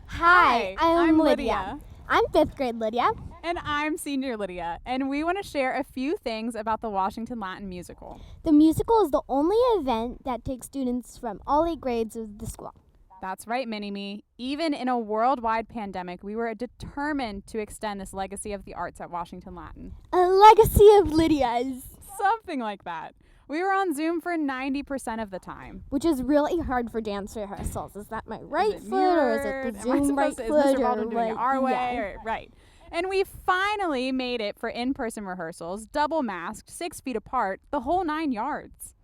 Hi, I'm Lydia. I'm 5th grade Lydia. And I'm senior Lydia, and we want to share a few things about the Washington Latin musical. The musical is the only event that takes students from all 8 grades of the school. That's right, Mini-Me. Even in a worldwide pandemic, we were determined to extend this legacy of the arts at Washington Latin. A legacy of Lydia's. Something like that. We were on Zoom for 90% of the time. Which is really hard for dance rehearsals. Is that my right foot or is it the Zoom right foot? Is Mr. Baldwin doing it like, our way? yeah. Or, right. And we finally made it for in-person rehearsals, double masked, 6 feet apart, the whole 9 yards.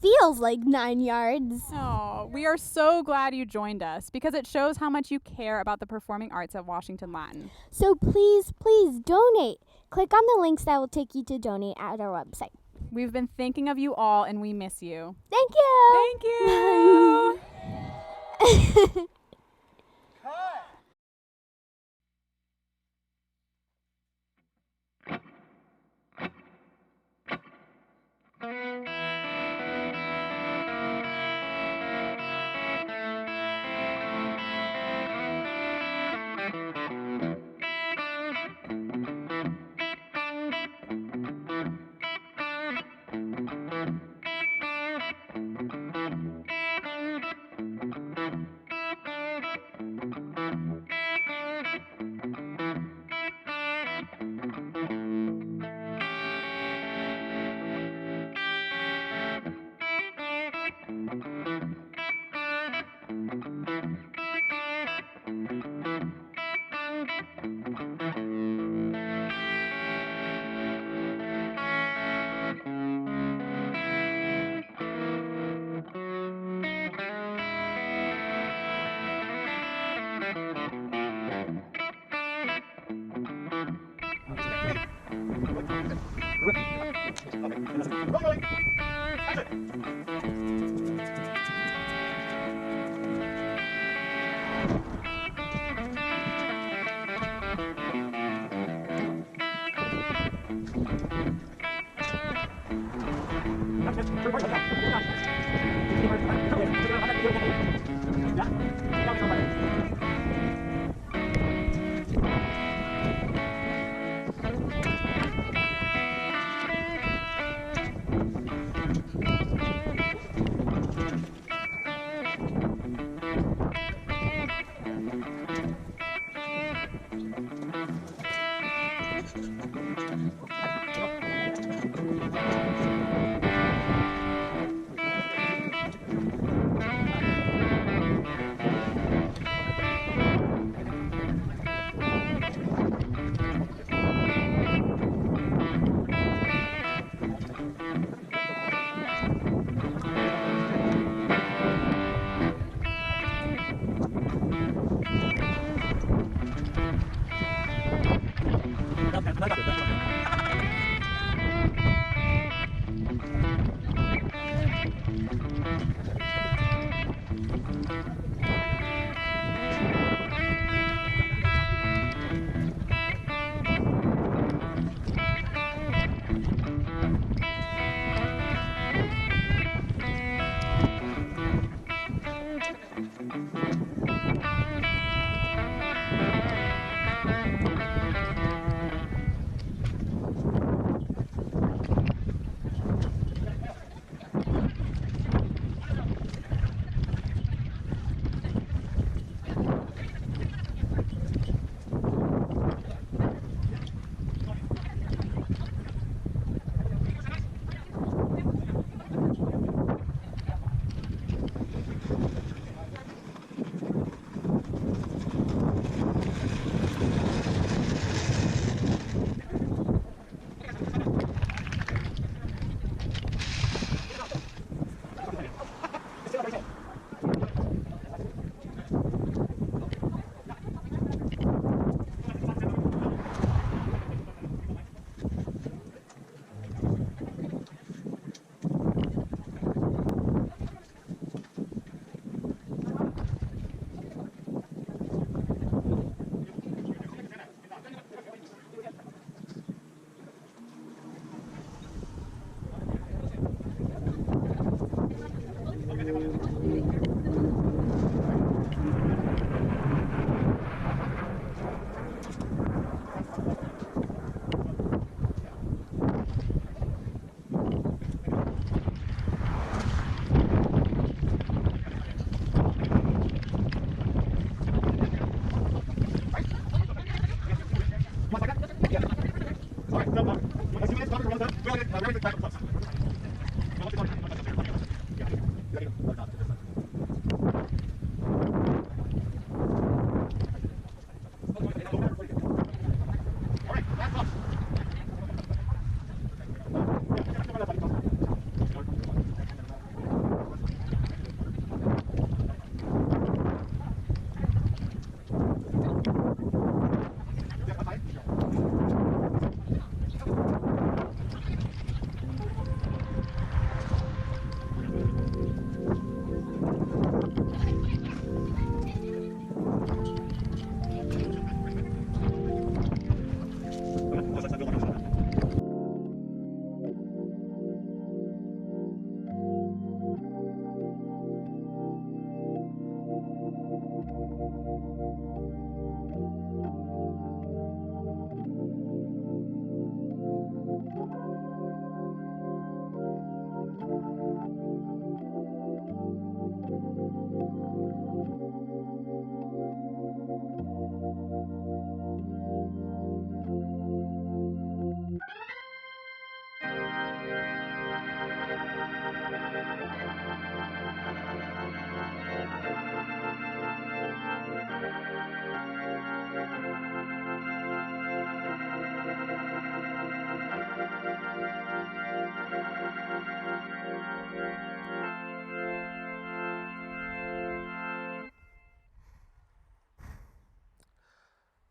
Feels like 9 yards. Oh, we are so glad you joined us because it shows how much you care about the performing arts at Washington Latin. So please donate. Click on the links that will take you to donate at our website. We've been thinking of you all and we miss you. Thank you. Thank you.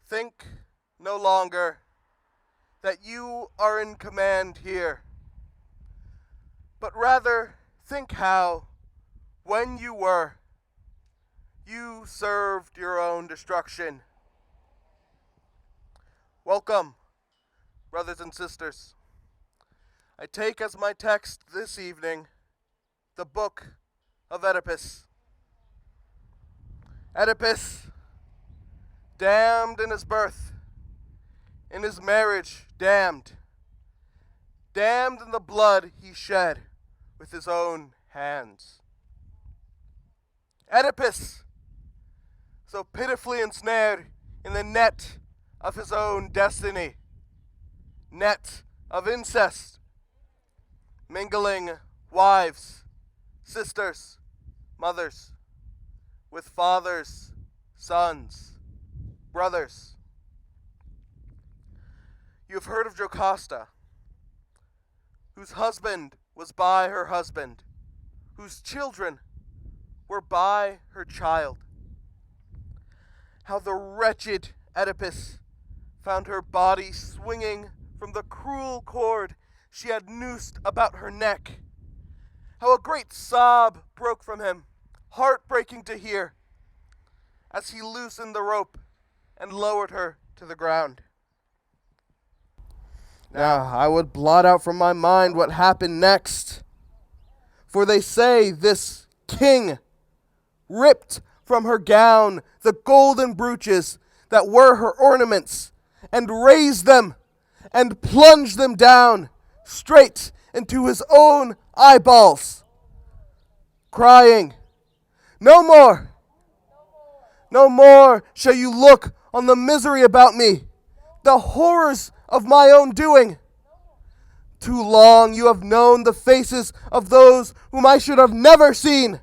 Think no longer that you are in command here, but rather think how, when you were, you served your own destruction. Welcome, brothers and sisters. I take as my text this evening the book of Oedipus. Oedipus, damned in his birth, in his marriage damned in the blood he shed with his own hands. Oedipus, so pitifully ensnared in the net of his own destiny, net of incest, mingling wives, sisters, mothers, with fathers, sons, brothers. You have heard of Jocasta, whose husband was by her husband, whose children were by her child. How the wretched Oedipus found her body swinging from the cruel cord she had noosed about her neck. How a great sob broke from him, heartbreaking to hear, as he loosened the rope and lowered her to the ground. Now, I would blot out from my mind what happened next. For they say this king ripped from her gown the golden brooches that were her ornaments, and raised them, and plunged them down straight into his own eyeballs, crying, "No more! No more shall you look on the misery about me, the horrors of my own doing. Too long you have known the faces of those whom I should have never seen.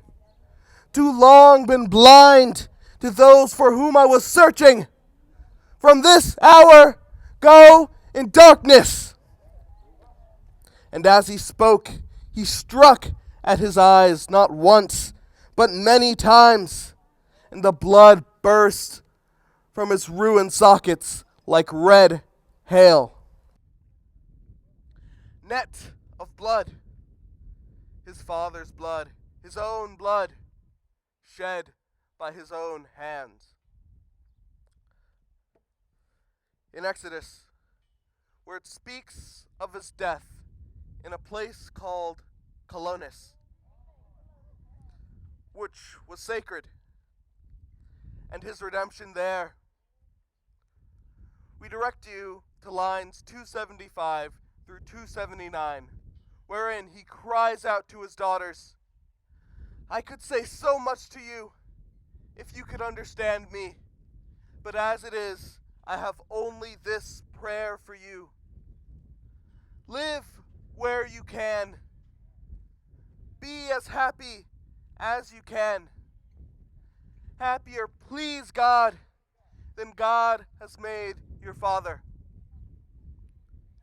Too long been blind to those for whom I was searching. From this hour, go in darkness." And as he spoke, he struck at his eyes not once, but many times, and the blood burst from his ruined sockets like red hail. Net of blood, his father's blood, his own blood, shed by his own hands. In Exodus, where it speaks of his death in a place called Colonus, which was sacred, and his redemption there, we direct you to lines 275 through 279, wherein he cries out to his daughters, "I could say so much to you if you could understand me, but as it is, I have only this prayer for you. Live where you can. Be as happy as you can. Happier, please God, than God has made your father.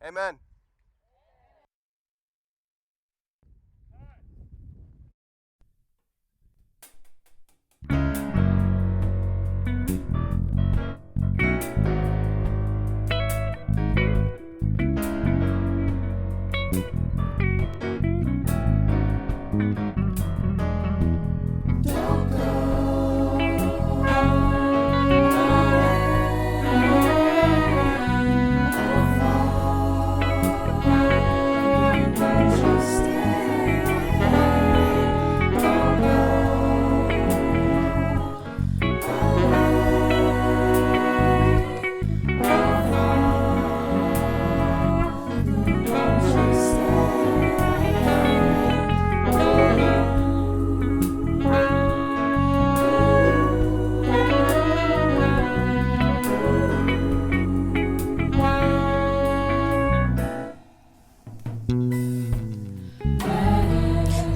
Amen.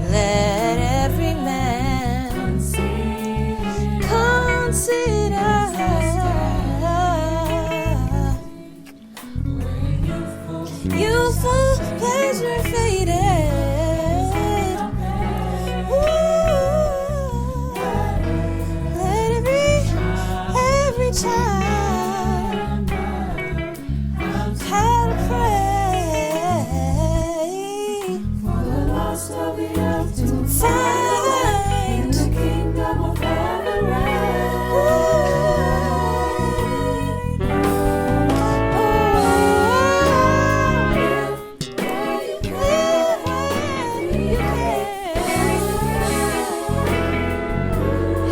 Let every man consider youthful pleasure faded. Ooh, let every child had a pray for the lost of the earth to find the kingdom of heaven reign.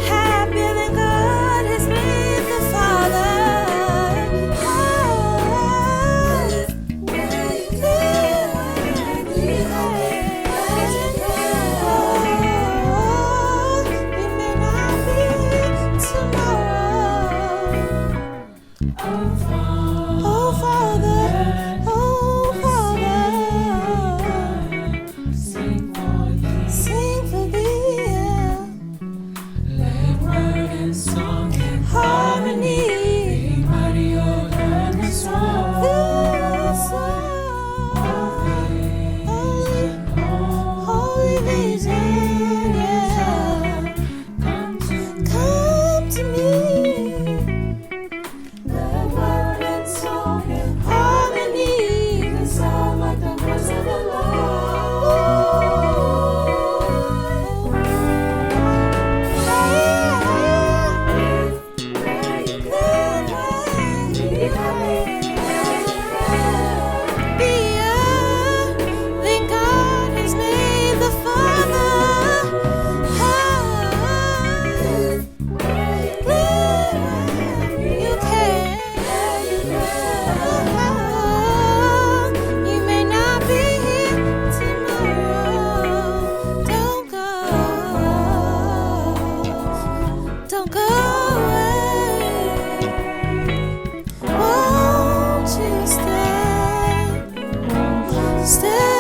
Happier than God has made the Father. We may not be tomorrow. Oh Father, sing for thee, yeah. Let word and song and harmony be mighty old and the song. Holy vision, yeah. Come to me. Let word and song and harmony can sound like the voice of the Then God has made the Father. You can. You may not be here tomorrow. Don't go away. Won't you stay? Stay.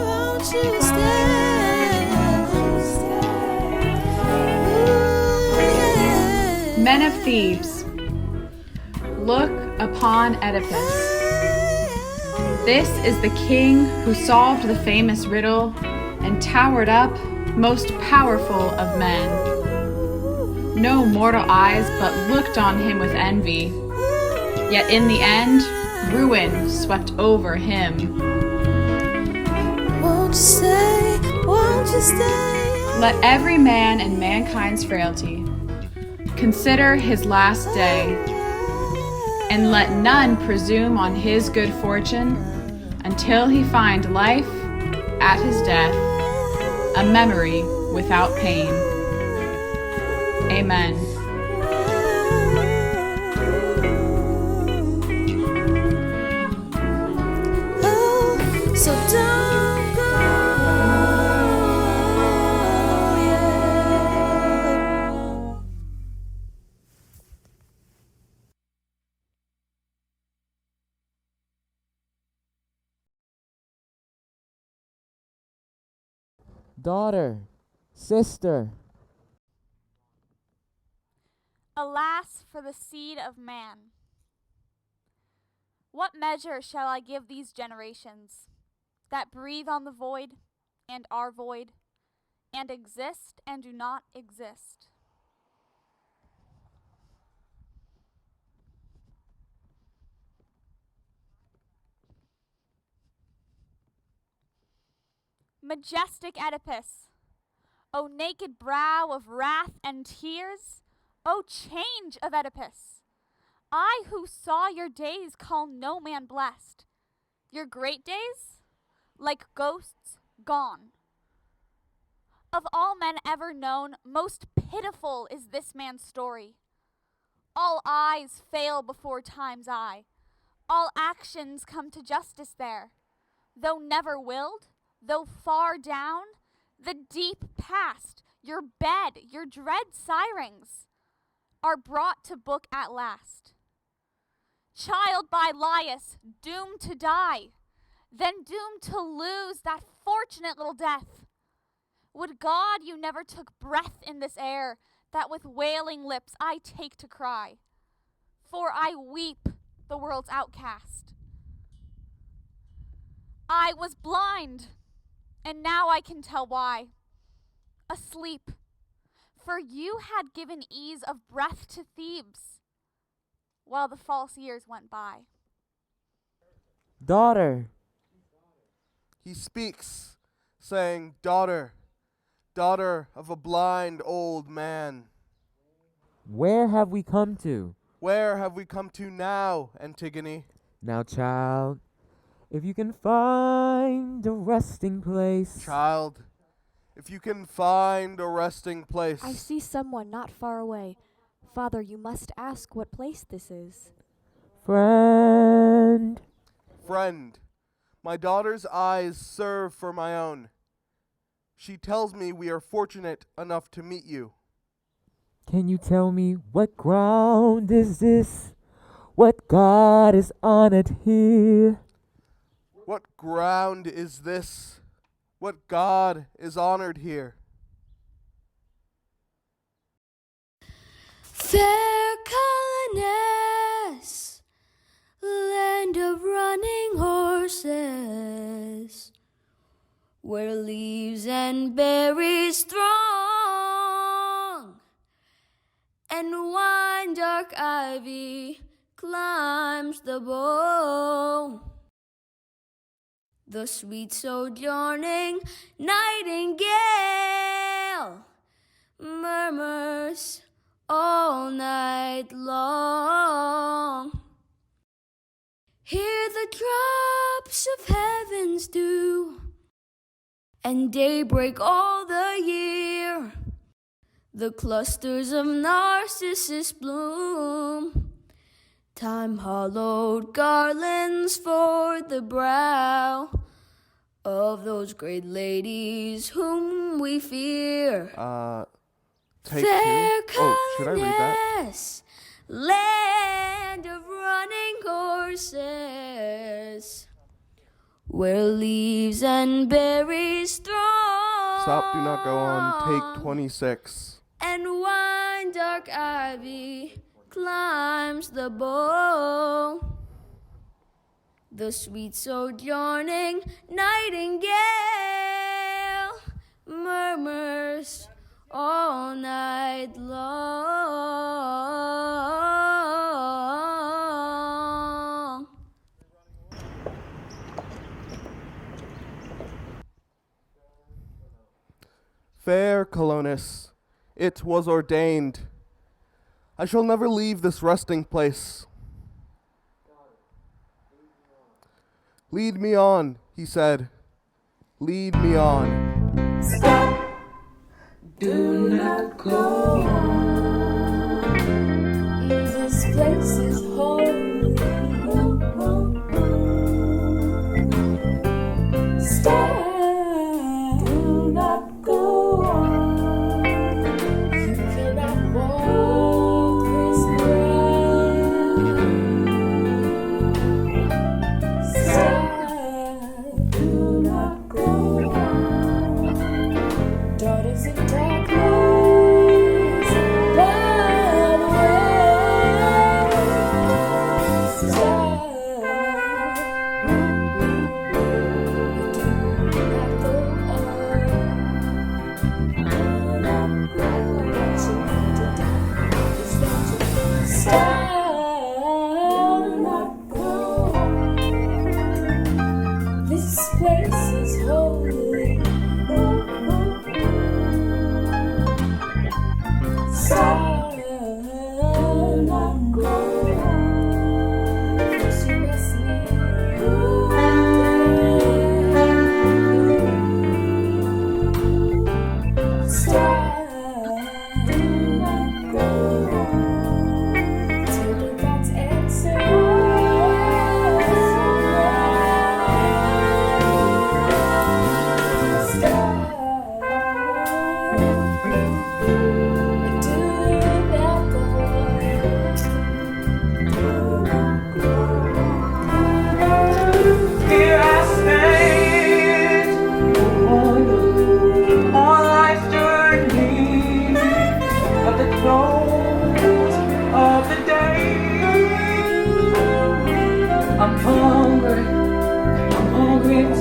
Won't you stay? Men of Thebes, look upon Oedipus. This is the king who solved the famous riddle and towered up, most powerful of men. No mortal eyes but looked on him with envy, yet in the end, ruin swept over him. Won't you stay? Won't you stay? Let every man in mankind's frailty consider his last day, and let none presume on his good fortune until he find life at his death a memory without pain. Amen. So don't go, yeah. Daughter, sister, Alas for the seed of man! What measure shall I give these generations that breathe on the void and are void, and exist and do not exist? Majestic Oedipus, O naked brow of wrath and tears, O change of Oedipus! I who saw your days call no man blessed. Your great days, like ghosts, gone. Of all men ever known, most pitiful is this man's story. All eyes fail before time's eye. All actions come to justice there. Though never willed, though far down, the deep past, your bed, your dread sirens, are brought to book at last. Child by Laius, doomed to die, then doomed to lose that fortunate little death. Would God you never took breath in this air, that with wailing lips I take to cry, for I weep the world's outcast. I was blind, and now I can tell why. Asleep, for you had given ease of breath to Thebes, while the false years went by. daughter, He speaks, saying, Daughter, daughter of a blind old man. where have we come to? Where have we come to now, Antigone? Now, child, if you can find a resting place. Child, if you can find a resting place. I see someone not far away. Father, you must ask what place this is. Friend, Friend, my daughter's eyes serve for my own. She tells me we are fortunate enough to meet you. can you tell me what ground is this? What God is honored here? What ground is this? What God is honored here? Fair Colonus, land of running horses, where leaves and berries throng, and wine dark ivy climbs the bow. The sweet sojourning nightingale murmurs all night long. Hear the drops of heaven's dew, and daybreak all the year. The clusters of narcissus bloom, time-hollowed garlands for the brow of those great ladies whom we fear. Take Fair two. Oh, should I read that? Colonus, land of running horses, where leaves and berries throng. Stop, do not go on. Take 26. And wine dark ivy climbs the bow. The sweet sojourning nightingale murmurs all night long. Fair Colonus, it was ordained. I shall never leave this resting place. Lead me on, he said. Lead me on. Stop. Do not go on. This place is holy. Stop. Do not go on. You cannot walk this ground. Stop. Do not go on.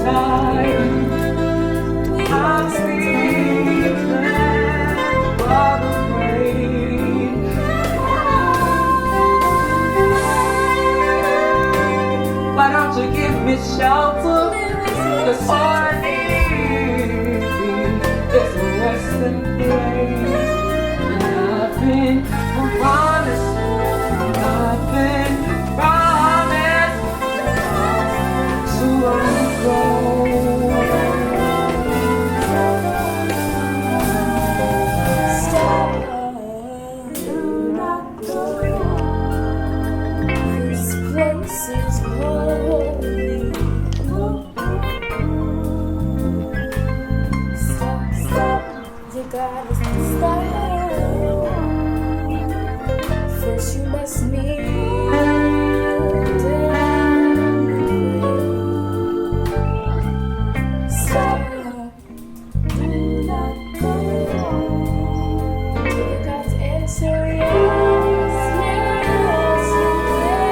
beside you. I'm speechless for the pain. Why don't you give me shelter? 'Cause all I need is a resting place. And I've been promised, I've been promised to Stop, do not go. This place is holy. Stop, you gotta stop. First you must kneel down. Stop, do not go. You got to answer yes, yes, yes.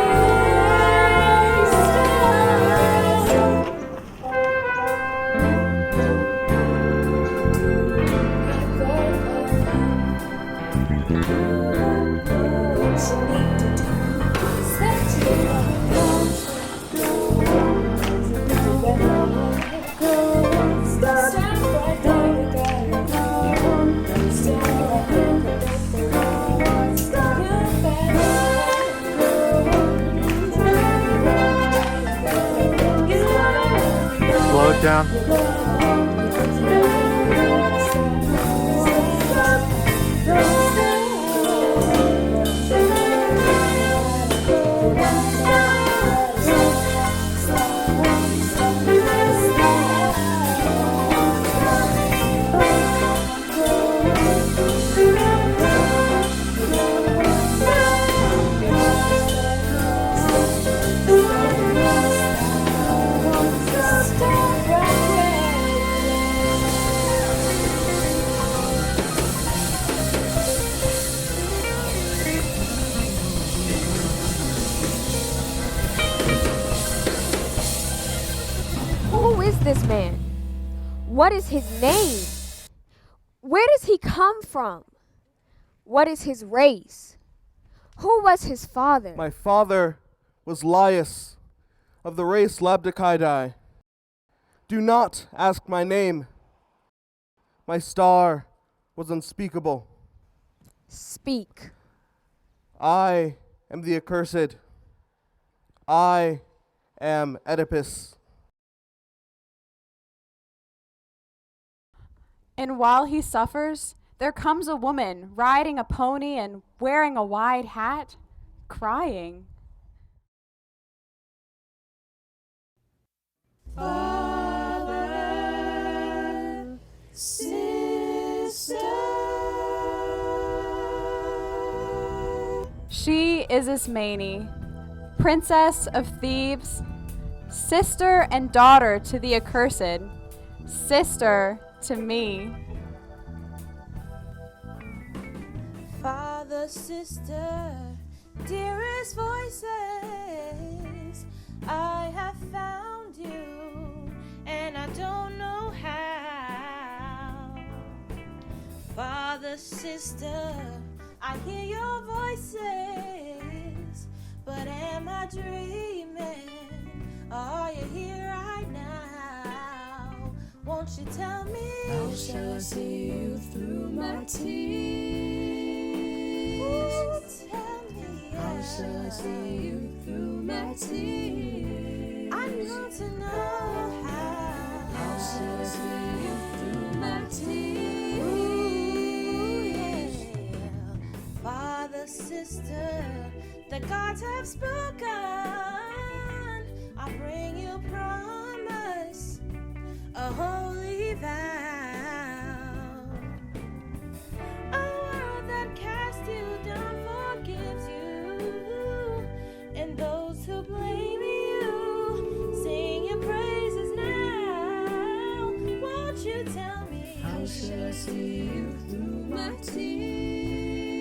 What you need to do is let your love go. Stop right there, you gotta go. Stop right there, stop you better. Slow it down. Who is this man? What is his name? Where does he come from? What is his race? Who was his father? My father was Laius of the race Labdacaidae. Do not ask my name. My star was unspeakable. Speak. I am the accursed. I am Oedipus. And while he suffers, there comes a woman riding a pony and wearing a wide hat, crying. Father, sister. She is Ismene, princess of Thebes, sister and daughter to the accursed, sister to me. Father, sister, dearest voices, I have found you, and I don't know how. Father, sister, I hear your voices, but am I dreaming? Are you here right now? Won't you tell me? How shall I see you through my tears? Ooh, tell me. How shall I see you through my tears? I need to know how. How shall I see you through my tears? Ooh, yeah. Father, sister, the gods have spoken. I bring you promise, a holy vow. A world that casts you down forgives you, and those who blame you sing your praises now. Won't you tell me? How shall I see you through my tears?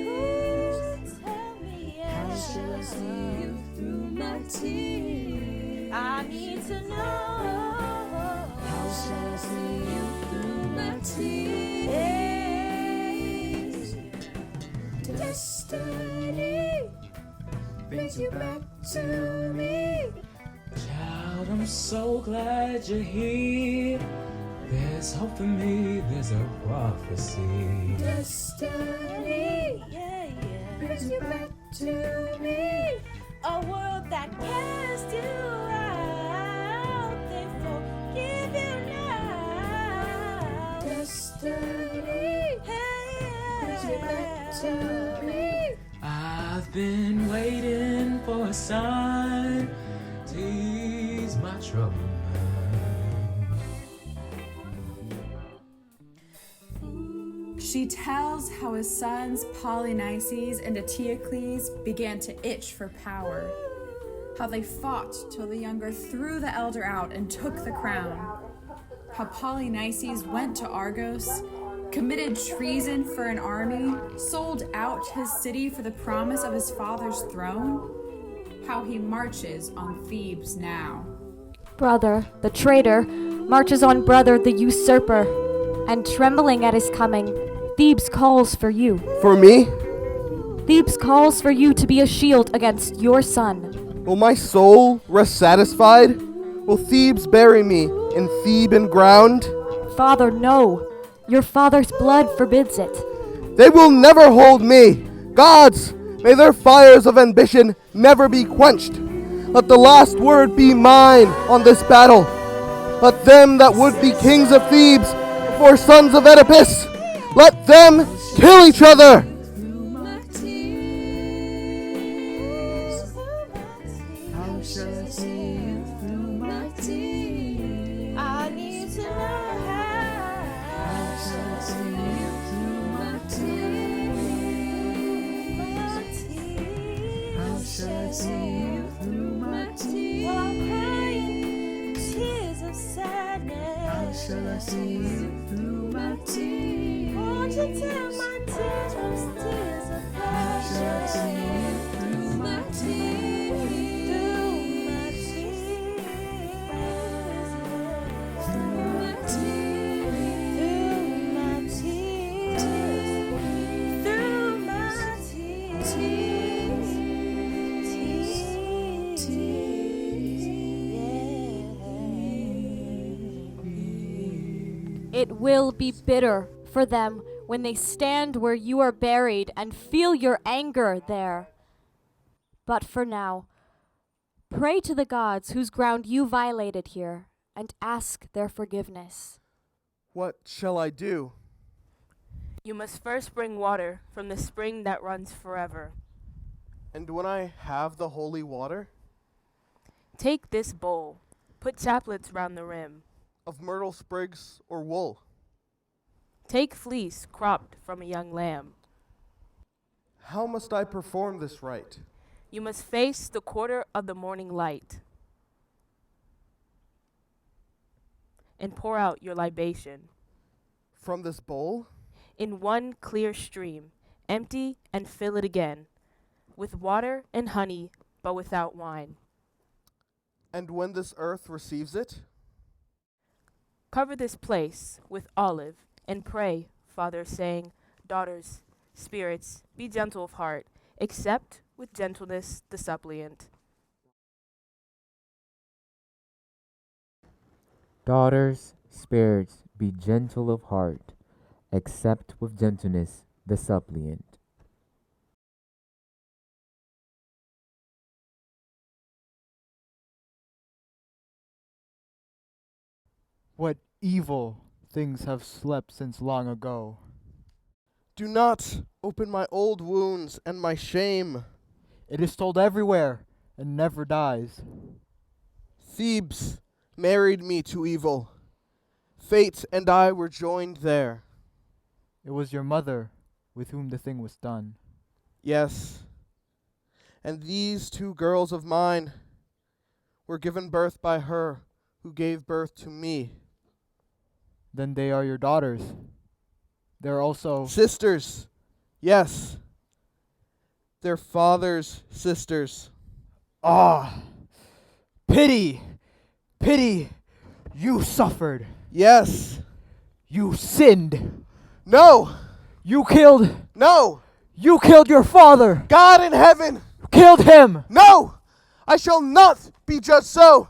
Ooh, tell me, yeah. How shall I see you through my tears? I need to know. shall I see you through my tears? Destiny brings you back to me. Child, I'm so glad you're here. There's hope for me, there's a prophecy. Destiny brings you back to me. A world that cast you out, they forgive you now. Destiny brings you back to me. I've been waiting for a sign to ease my troubled mind. She tells how his sons Polynices and Eteocles began to itch for power, how they fought till the younger threw the elder out and took the crown, how Polynices went to Argos, committed treason for an army, sold out his city for the promise of his father's throne, how he marches on Thebes now. Brother, the traitor, marches on brother, the usurper, and trembling at his coming, Thebes calls for you. For me? Thebes calls for you to be a shield against your son. Will my soul rest satisfied? Will Thebes bury me in Theban ground? Father, no. Your father's blood forbids it. They will never hold me. Gods, may their fires of ambition never be quenched. Let the last word be mine on this battle. Let them that would be kings of Thebes before sons of Oedipus, let them kill each other. Through my tears, how shall I see you through my tears? I need to know how shall I see you through my tears? How shall I see you through my tears? While I'm crying tears of sadness. How shall I see you through my tears? Won't you tell my tears from tears of passion? How shall I see you through my tears? Through my tears. Through my tears. It will be bitter for them when they stand where you are buried and feel your anger there. But for now, pray to the gods whose ground you violated here and ask their forgiveness. What shall I do? You must first bring water from the spring that runs forever. And when I have the holy water? Take this bowl, put chaplets round the rim. Of myrtle sprigs or wool? Take fleece cropped from a young lamb. How must I perform this rite? You must face the quarter of the morning light and pour out your libation. From this bowl? In one clear stream, empty and fill it again, with water and honey, but without wine. And when this earth receives it? Cover this place with olive and pray, Father, saying, Daughters, spirits, be gentle of heart, accept with gentleness the suppliant. Daughters, spirits, be gentle of heart, accept with gentleness the suppliant. What evil things have slept since long ago. Do not open my old wounds and my shame. It is told everywhere and never dies. Thebes married me to evil. Fate and I were joined there. It was your mother with whom the thing was done. Yes. And these two girls of mine were given birth by her who gave birth to me. Then they are your daughters. They're also Sisters. Yes. Their father's sisters. Ah, pity, pity, you suffered. Yes. You sinned. No. You killed. No. You killed your father. God in heaven. You killed him. No. I shall not be judged so.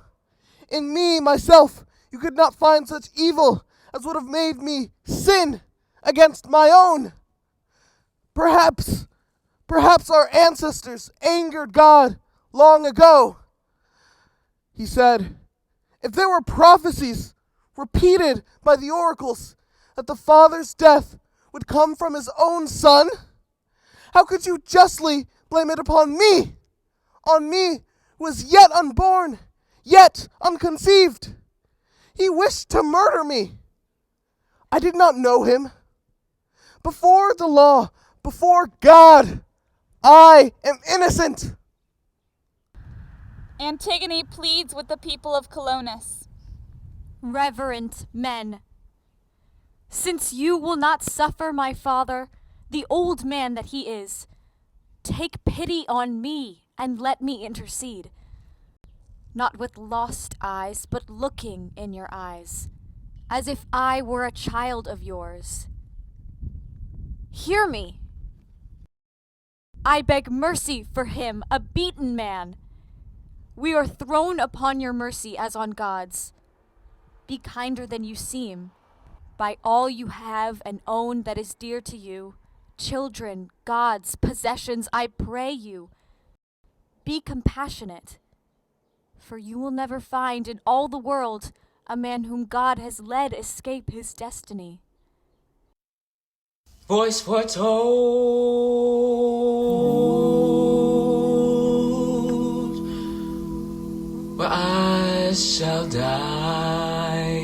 In me, myself, you could not find such evil as would have made me sin against my own. Perhaps our ancestors angered God long ago. He said, if there were prophecies repeated by the oracles that the father's death would come from his own son, how could you justly blame it upon me who was yet unborn, yet unconceived? He wished to murder me. I did not know him. Before the law, before God, I am innocent. Antigone pleads with the people of Colonus. Reverent men, since you will not suffer my father, the old man that he is, take pity on me and let me intercede. Not with lost eyes, but looking in your eyes, as if I were a child of yours. Hear me. I beg mercy for him, a beaten man. We are thrown upon your mercy as on God's. Be kinder than you seem. By all you have and own that is dear to you, children, gods, possessions, I pray you, be compassionate. For you will never find in all the world a man whom God has led escape his destiny. Voice foretold, where I shall die,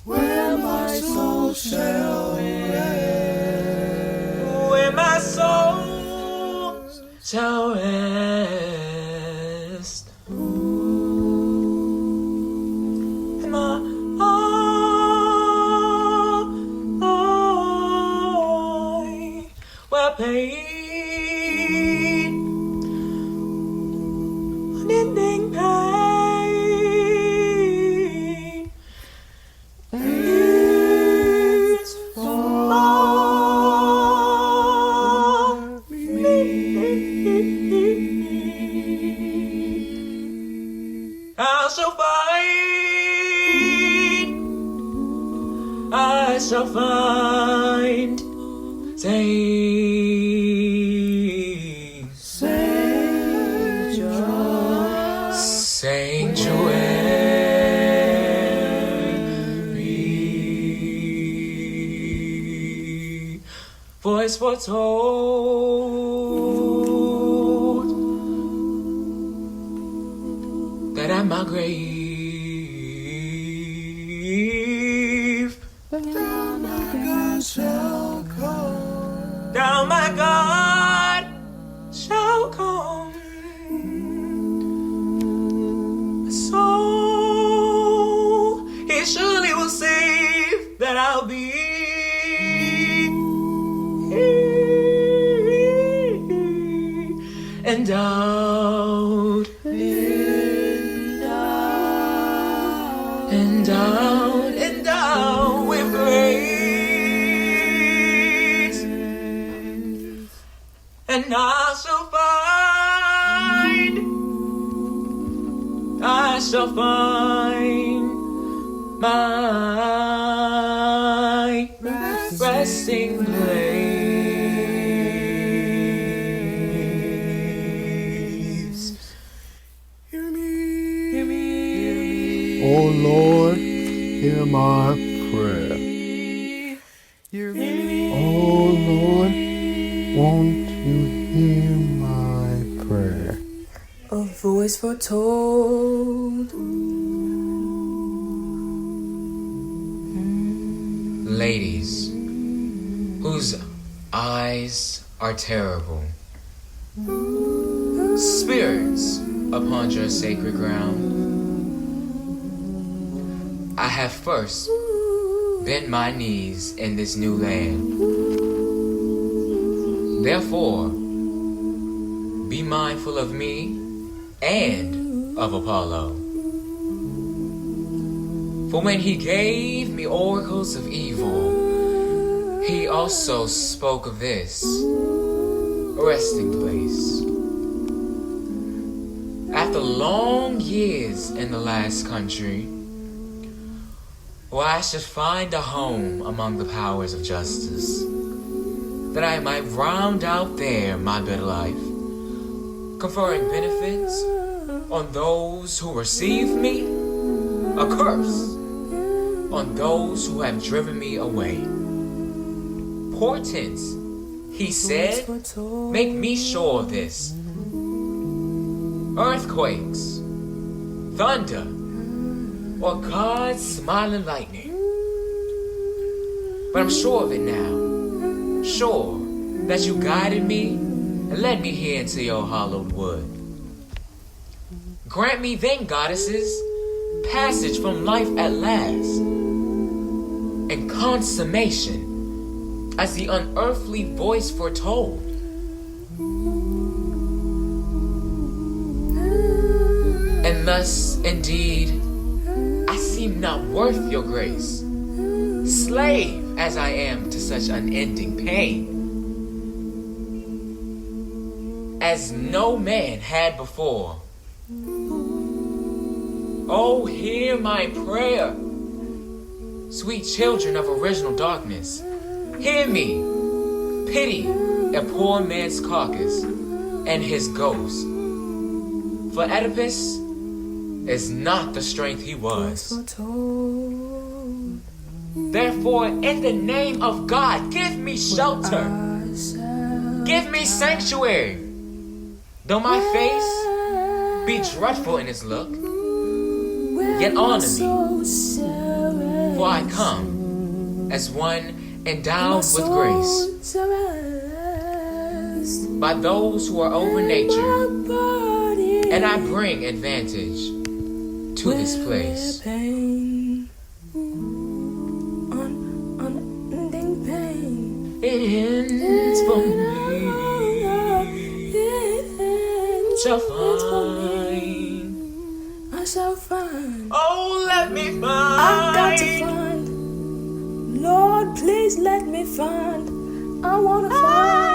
Where my soul shall rest. where my soul shall rest, and my eye where pain, unending pain, is for me. I shall find sanctuary. Voice foretold that at my grave, Down my God shall come. down my God shall come. My soul, He surely will save, that I'll be endowed, endowed with grace, and I shall find my resting place. Hear me. Oh Lord, hear my prayer. Hear me. Oh Lord, won't you hear my prayer? A voice foretold. Ladies, whose eyes are terrible, spirits upon your sacred ground, I have first bent my knees in this new land. Therefore, be mindful of me and of Apollo. For when he gave me oracles of evil, he also spoke of this, a resting place. After long years in the last country, where I should find a home among the powers of justice, that I might round out there my bitter life, conferring benefits on those who receive me, a curse on those who have driven me away. Portents, he said, make me sure of this. Earthquakes, thunder, or God's smiling lightning. But I'm sure of it now, sure that you guided me and led me here into your hallowed wood. Grant me then, goddesses, passage from life at last, and consummation as the unearthly voice foretold. And thus, indeed, I seem not worth your grace, slave as I am to such unending pain, as no man had before. Oh, hear my prayer, sweet children of original darkness. Hear me, pity a poor man's carcass and his ghost. For Oedipus is not the strength he was. Therefore, in the name of God, give me shelter. Give me sanctuary. Though my face be dreadful in its look, yet honor me, for I come as one endowed with grace by those who are over nature, and I bring advantage to this place. It ends for me. I shall find. Oh, let me find. I've got to find. Lord, please let me find. I want to find.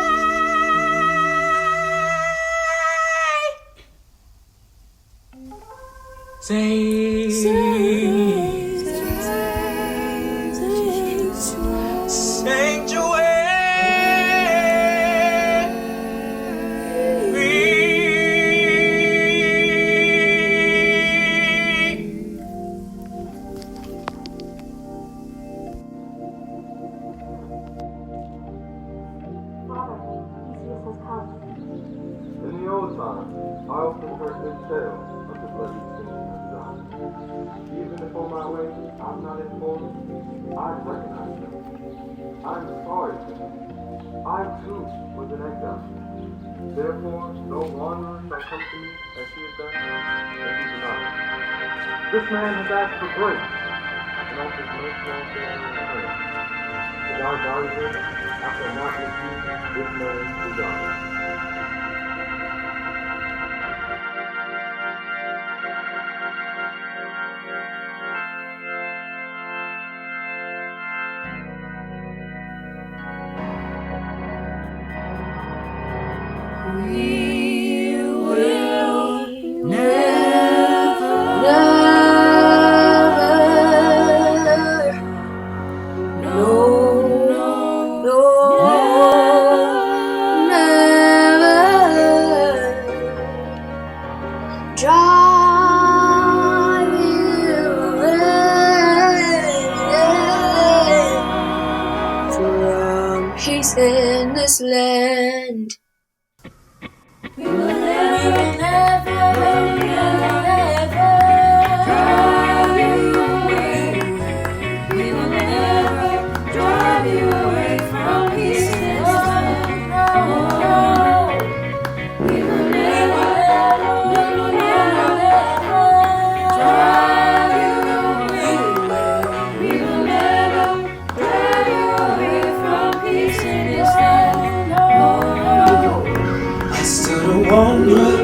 In the old time, I often heard this tale of the bloody scene of God. Even if on my way I'm not informed, I recognize them. I'm sorry. I too was an exile. Therefore, no wanderer shall come to me as he has done, and he denies. This man has asked for grace, and offers mercy on fair and return. The God guards him after not refusing this man's desire. Peace in this land. We will never drive you away. We will never drive you away from peace in this land. We will never drive you away. We will never drive you away from peace in this land. I stood a wanderer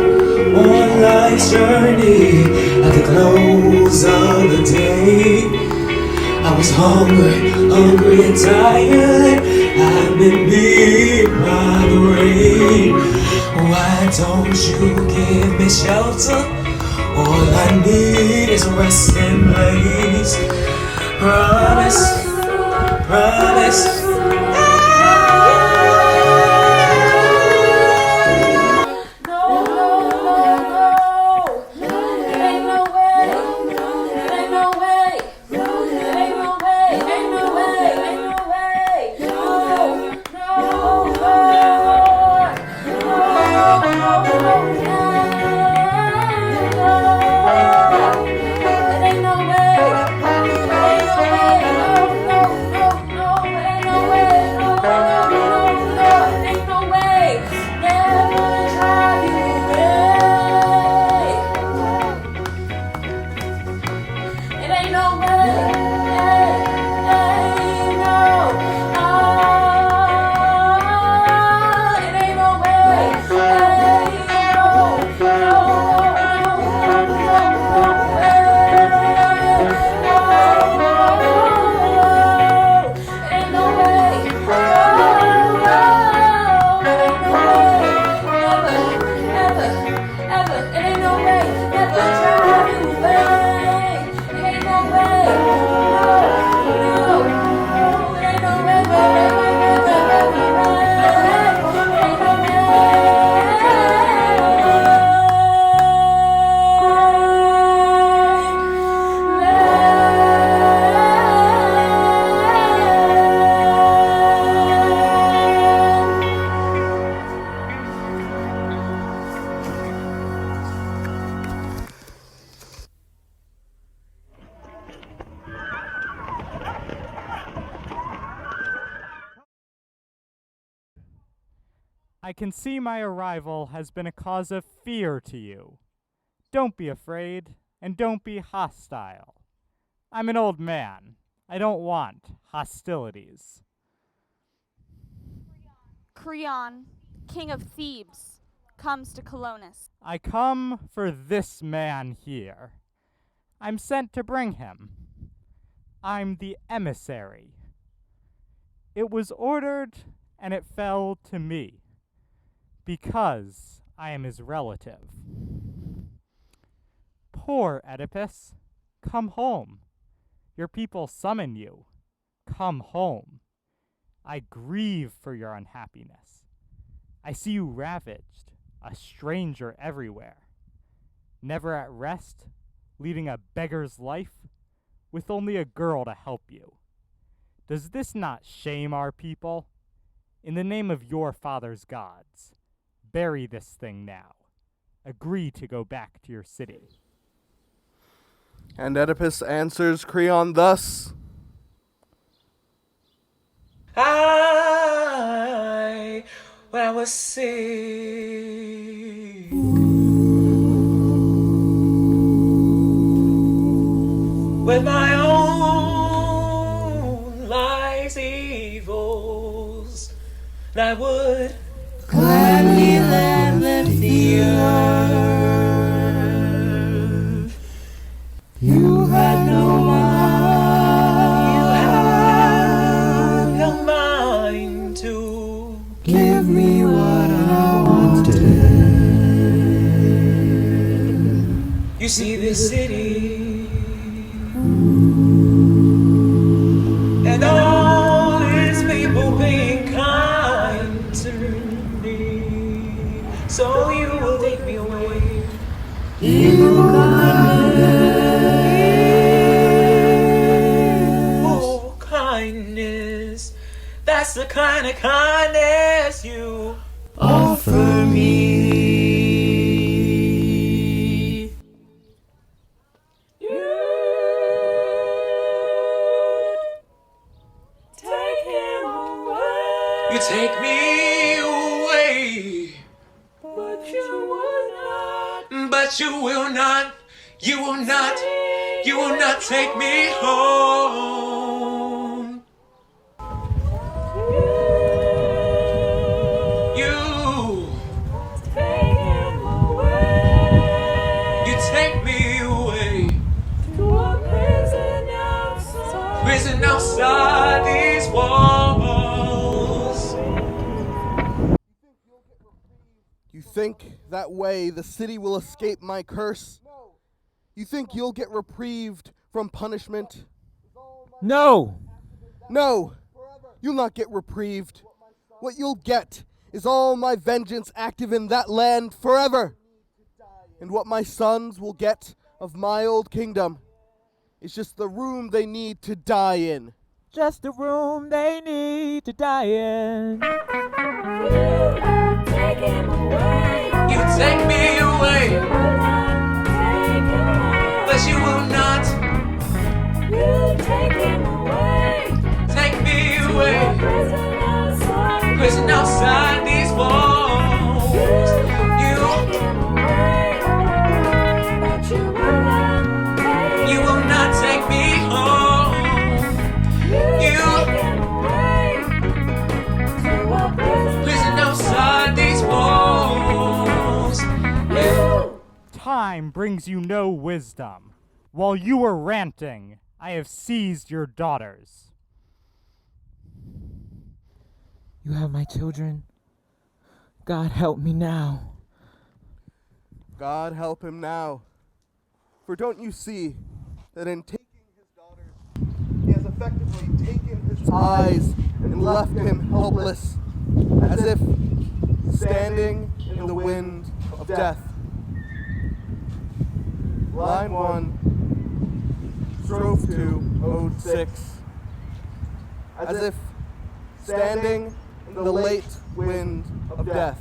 on life's journey at the close of the day. was hungry, hungry and tired. I've been beat by the rain. Why don't you give me shelter? All I need is a resting place. Promise, promise. I can see my arrival has been a cause of fear to you. Don't be afraid, and don't be hostile. I'm an old man. I don't want hostilities. Creon, king of Thebes, comes to Colonus. I come for this man here. I'm sent to bring him. I'm the emissary. It was ordered, and it fell to me, because I am his relative. Poor Oedipus, come home. Your people summon you. Come home. I grieve for your unhappiness. I see you ravaged, a stranger everywhere, never at rest, leading a beggar's life, with only a girl to help you. Does this not shame our people? In the name of your father's gods, bury this thing now. Agree to go back to your city. And Oedipus answers Creon thus: When I was sick, with my own life's evils, I would gladly let the earth. You had no mind. You had no mind to give me what I wanted. You see this city and all its people being kind to me, so you will take me away. You oh, kindness, that's the kind of kindness you offer me. You take me away, but you will not. But you will not. You will not. You will not take me home. You take him away. You take me away to a prison outside. Prison You think that way the city will escape my curse? You think you'll get reprieved from punishment? No! No, you'll not get reprieved. What you'll get is all my vengeance active in that land forever. And what my sons will get of my old kingdom is just the room they need to die in. Just the room they need to die in. You take me away, but you will not. You take him away. Take me away. Prison outside these walls. You will not take me home. Prison outside these walls. Time brings you no wisdom. While you were ranting, I have seized your daughters. You have my children. God help me now. God help him now. For don't you see that in taking his daughters, he has effectively taken his eyes and left him helpless, as if standing in the wind of death. Line 1, strophe 2, ode 6. As if standing in the late wind of death.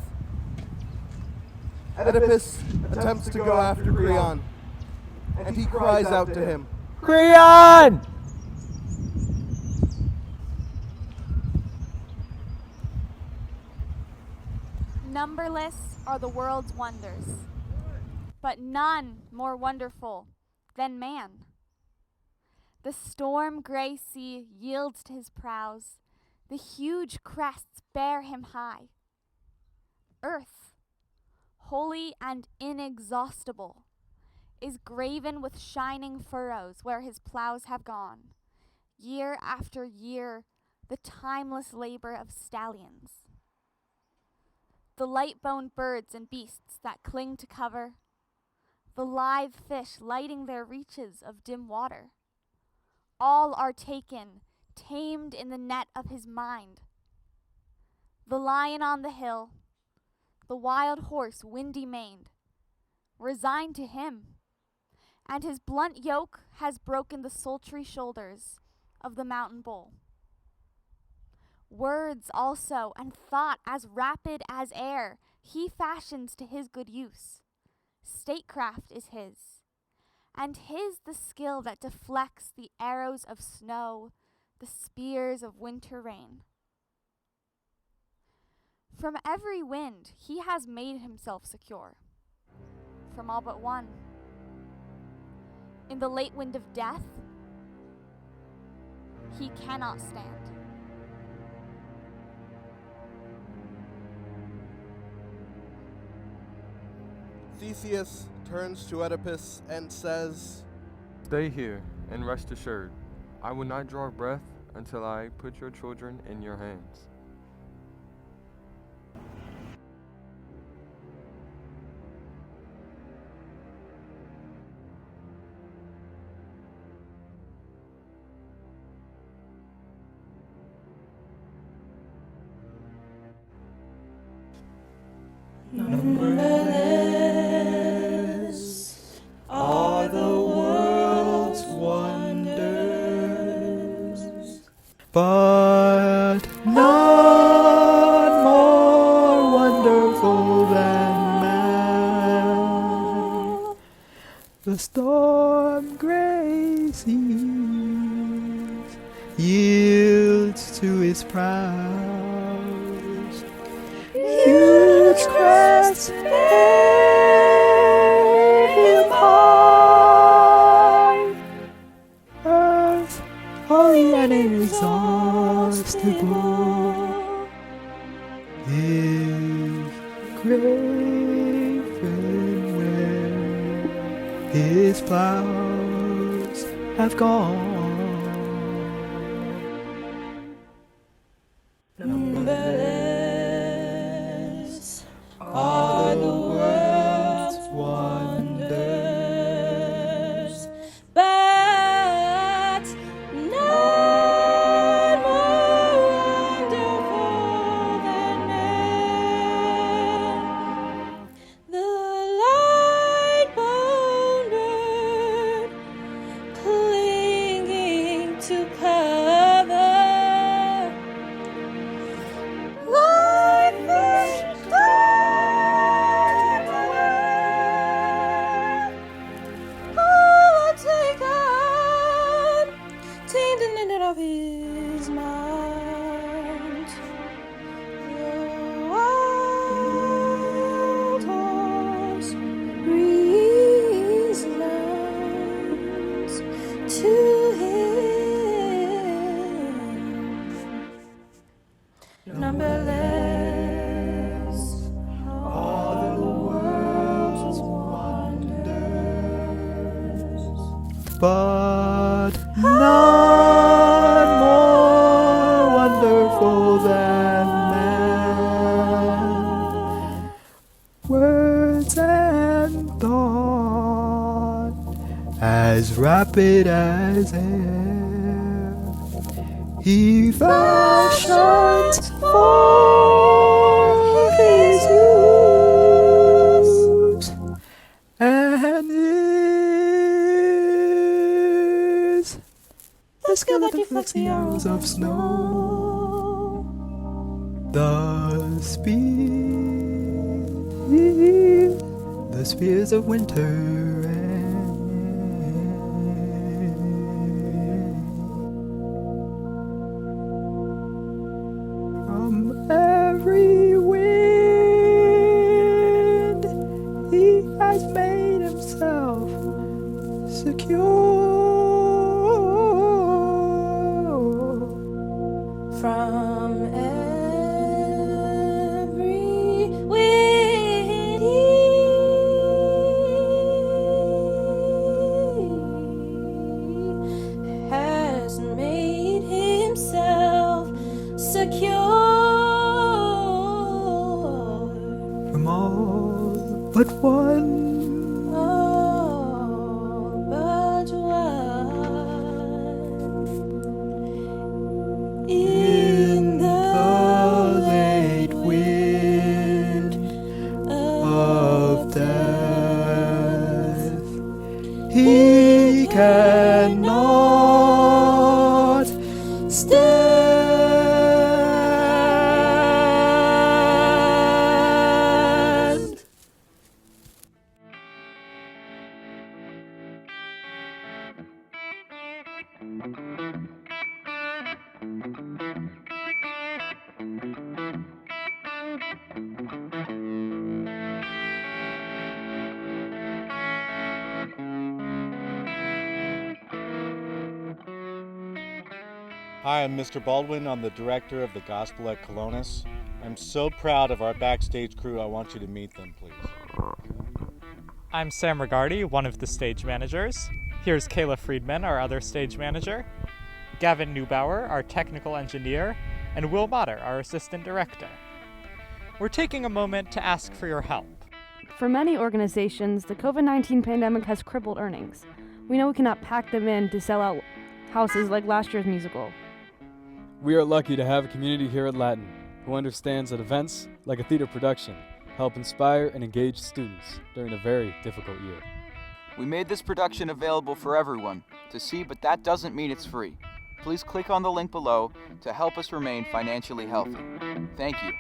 Oedipus attempts to go after Creon, and he cries out to him, Creon! Numberless are the world's wonders, but none more wonderful than man. The storm-gray sea yields to his prows, the huge crests bear him high. Earth, holy and inexhaustible, is graven with shining furrows where his plows have gone, year after year, the timeless labor of stallions. The light-boned birds and beasts that cling to cover, the live fish lighting their reaches of dim water, all are taken, tamed in the net of his mind. The lion on the hill, the wild horse windy-maned, resigned to him, and his blunt yoke has broken the sultry shoulders of the mountain bull. Words also, and thought as rapid as air, he fashions to his good use. Statecraft is his, and his the skill that deflects the arrows of snow, the spears of winter rain. From every wind he has made himself secure, from all but one. In the late wind of death, he cannot stand. Theseus turns to Oedipus and says, Stay here and rest assured. I will not draw breath until I put your children in your hands. Numberless are the world's wonders, but none more wonderful than man. The storm gray seas yields to his prows. Huge crests bear him high. Earth, holy and inexhaustible, is graven where his plows have gone. Numberless are as rapid as air. He fashions for his use, and is the skill that deflects the arrows of snow, the spears of winter. From every wind he has made himself secure. From every wind he has made himself secure. From all but one. All but one. In the late wind of death, He cannot stand. Hi, I'm Mr. Baldwin. I'm the director of the Gospel at Colonus. I'm so proud of our backstage crew. I want you to meet them, please. I'm Sam Rigardi, one of the stage managers. Here's Kayla Friedman, our other stage manager, Gavin Neubauer, our technical engineer, and Will Motter, our assistant director. We're taking a moment to ask for your help. For many organizations, the COVID-19 pandemic has crippled earnings. We know we cannot pack them in to sell out houses like last year's musical. We are lucky to have a community here at Latin who understands that events, like a theater production, help inspire and engage students during a very difficult year. We made this production available for everyone to see, but that doesn't mean it's free. Please click on the link below to help us remain financially healthy. Thank you.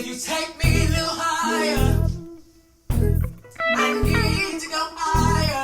if you take me a little higher, I need to go higher.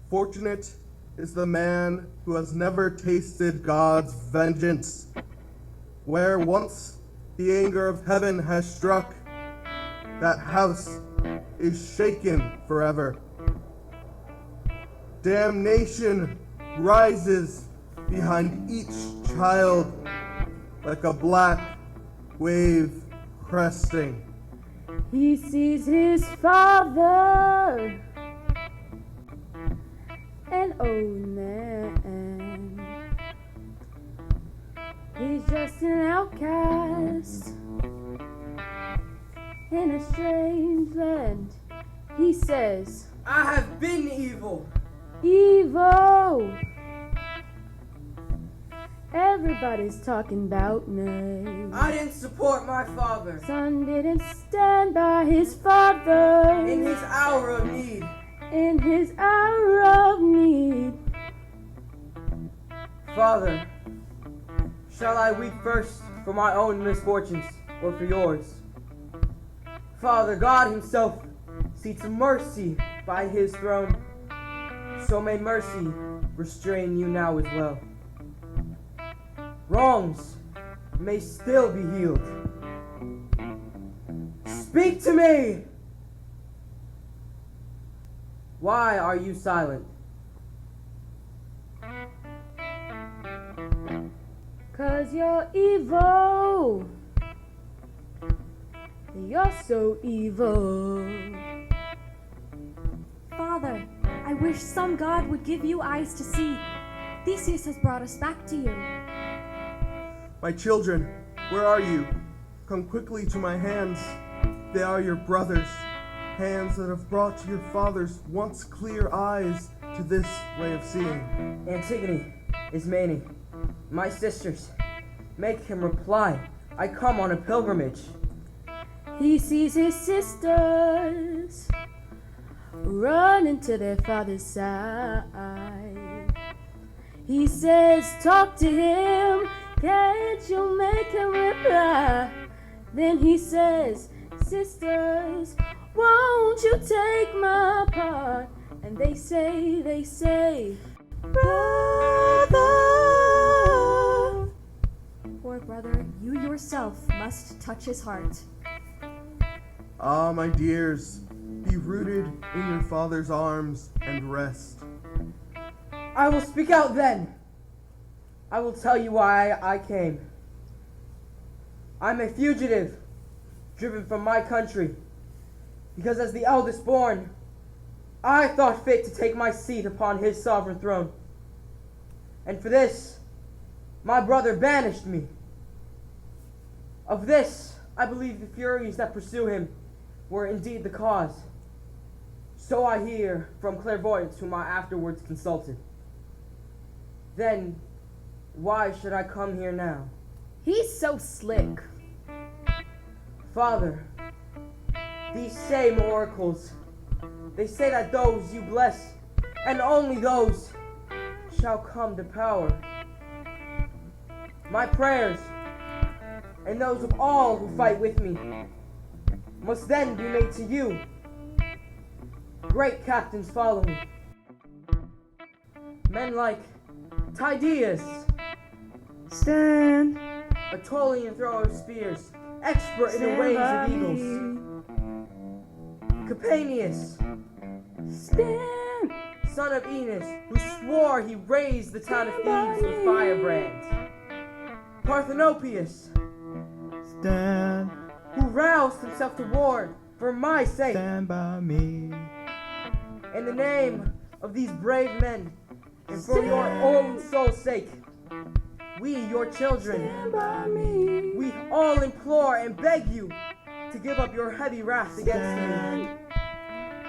Fortunate is the man who has never tasted God's vengeance. Where once the anger of heaven has struck, that house is shaken forever. Damnation rises behind each child like a black wave cresting. He sees his father, and oh man, he's just an outcast in a strange land. He says, I have been evil. Evil. Everybody's talking about me. I didn't support my father. Son didn't stand by his father in his hour of need. In his hour of need. Father, shall I weep first for my own misfortunes or for yours? Father, God himself seats mercy by his throne. So may mercy restrain you now as well. Wrongs may still be healed. Speak to me! Why are you silent? 'Cause you're evil. You're so evil. Father, I wish some god would give you eyes to see. Theseus has brought us back to you. My children, where are you? Come quickly to my hands. They are your brothers, hands that have brought your father's once clear eyes to this way of seeing. Antigone, Ismene, my sisters, make him reply. I come on a pilgrimage. He sees his sisters running to their father's side. He says, talk to him, can't you make him reply? Then he says, sisters, won't you take my part? And they say, brother. Poor brother, you yourself must touch his heart. Ah, my dears, be rooted in your father's arms and rest. I will speak out then. I will tell you why I came. I'm a fugitive, driven from my country, because as the eldest born, I thought fit to take my seat upon his sovereign throne. And for this, my brother banished me. Of this, I believe the furies that pursue him were indeed the cause. So I hear from clairvoyants whom I afterwards consulted. Then, why should I come here now? He's so slick. Father, these same oracles, they say that those you bless, and only those, shall come to power. My prayers, and those of all who fight with me, must then be made to you. Great captains follow me. Men like Tydeus, Stand. A Tolian thrower of spears, expert in the ways of eagles. Capanius. Stand. Son of Enos, who swore he raised the town of Thebes with firebrands. Parthenopeus. Stand. Who roused himself to war for my sake. Stand by me. In the name of these brave men, and for your own soul's sake, we, your children, we all implore and beg you to give up your heavy wrath against me.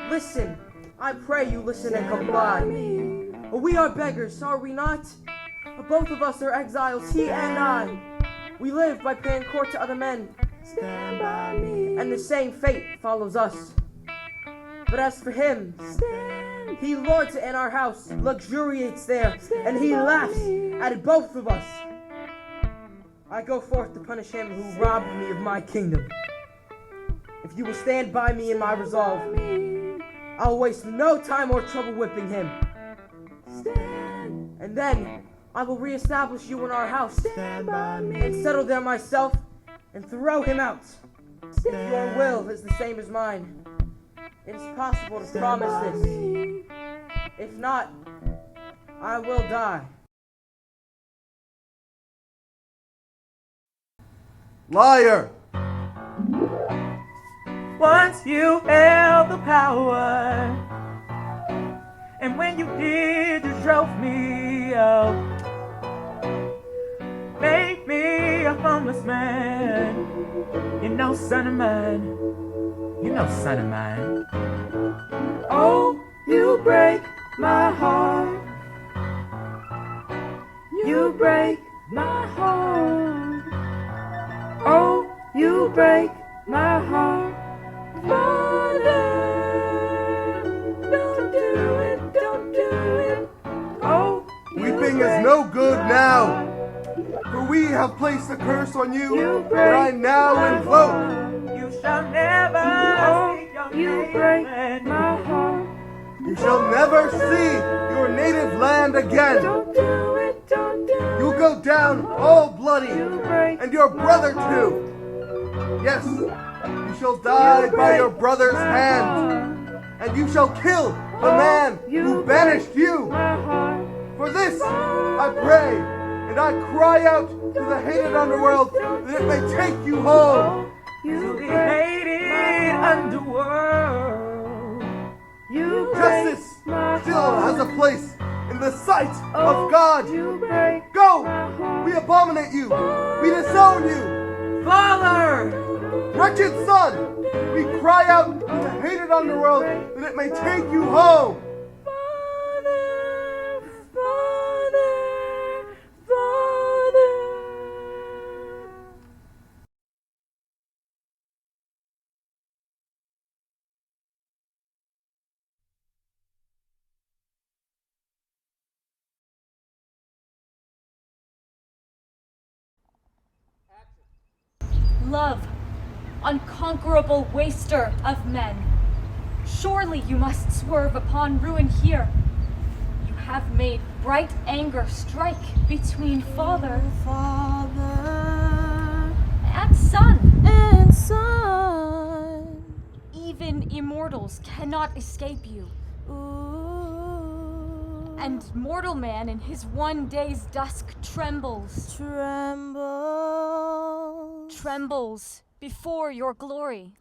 Listen, I pray you listen and comply. We are beggars, are we not? Both of us are exiles, he and I. We live by paying court to other men, and the same fate follows us. But as for him, he lords it in our house, luxuriates there, and he laughs at both of us. I go forth to punish him who robbed me of my kingdom. If you will stand by me in my resolve, I'll waste no time or trouble whipping him. And then I will reestablish you in our house and settle there myself and throw him out. If your will is the same as mine, it is possible to promise this. If not, I will die. Liar! Once you held the power, and when you did, you drove me out. Made me a homeless man. You know, son of mine. You know, son of mine. Oh, you break my heart. You break my heart. Oh, you break my heart. Father, don't do it, don't do it. Oh, Weeping is no good now, for we have placed a curse on you that I now invoke. You shall never see your native land. You shall never see your native land again. Don't do it, don't do it. You'll go down all bloody, and your brother too. Yes, you shall die by your brother's hand, and you shall kill the man who banished you. For this I pray, and I cry out to the hated underworld that it may take you home. To the hated underworld. Justice still has a place in the sight of God. Go! We abominate you! We disown you! Father! Wretched son! We cry out to the hated underworld that it may take you home! Love, unconquerable waster of men. Surely you must swerve upon ruin here. You have made bright anger strike between father and son. Even immortals cannot escape you. And mortal man in his one day's dusk trembles before your glory.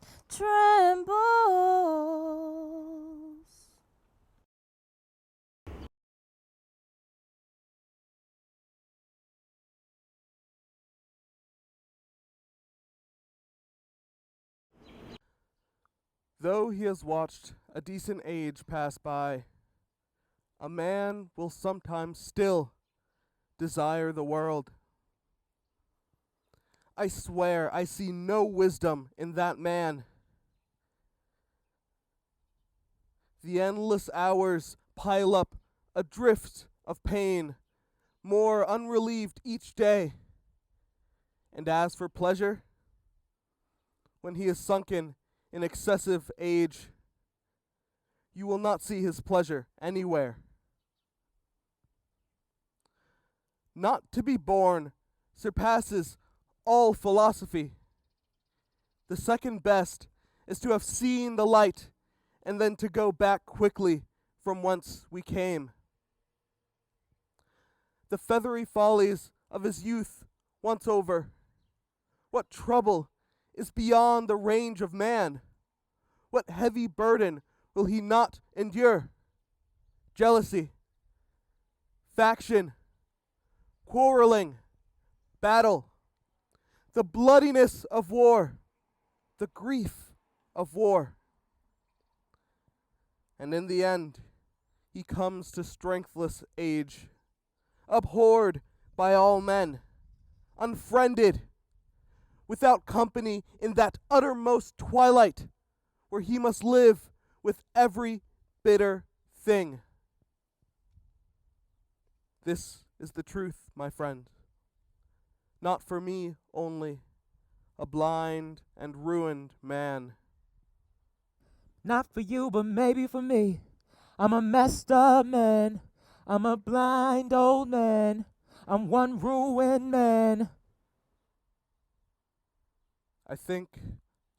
Though he has watched a decent age pass by, a man will sometimes still desire the world. I swear I see no wisdom in that man. The endless hours pile up a drift of pain, more unrelieved each day. And as for pleasure, when he is sunken in excessive age, you will not see his pleasure anywhere. Not to be born surpasses all philosophy. The second best is to have seen the light and then to go back quickly from whence we came. The feathery follies of his youth once over, what trouble is beyond the range of man? What heavy burden will he not endure? Jealousy, faction, quarreling, battle, the bloodiness of war, the grief of war. And in the end, he comes to strengthless age, abhorred by all men, unfriended, without company in that uttermost twilight where he must live with every bitter thing. This is the truth, my friend. Not for me only, a blind and ruined man. Not for you, but maybe for me. I'm a messed up man. I'm a blind old man. I'm one ruined man. I think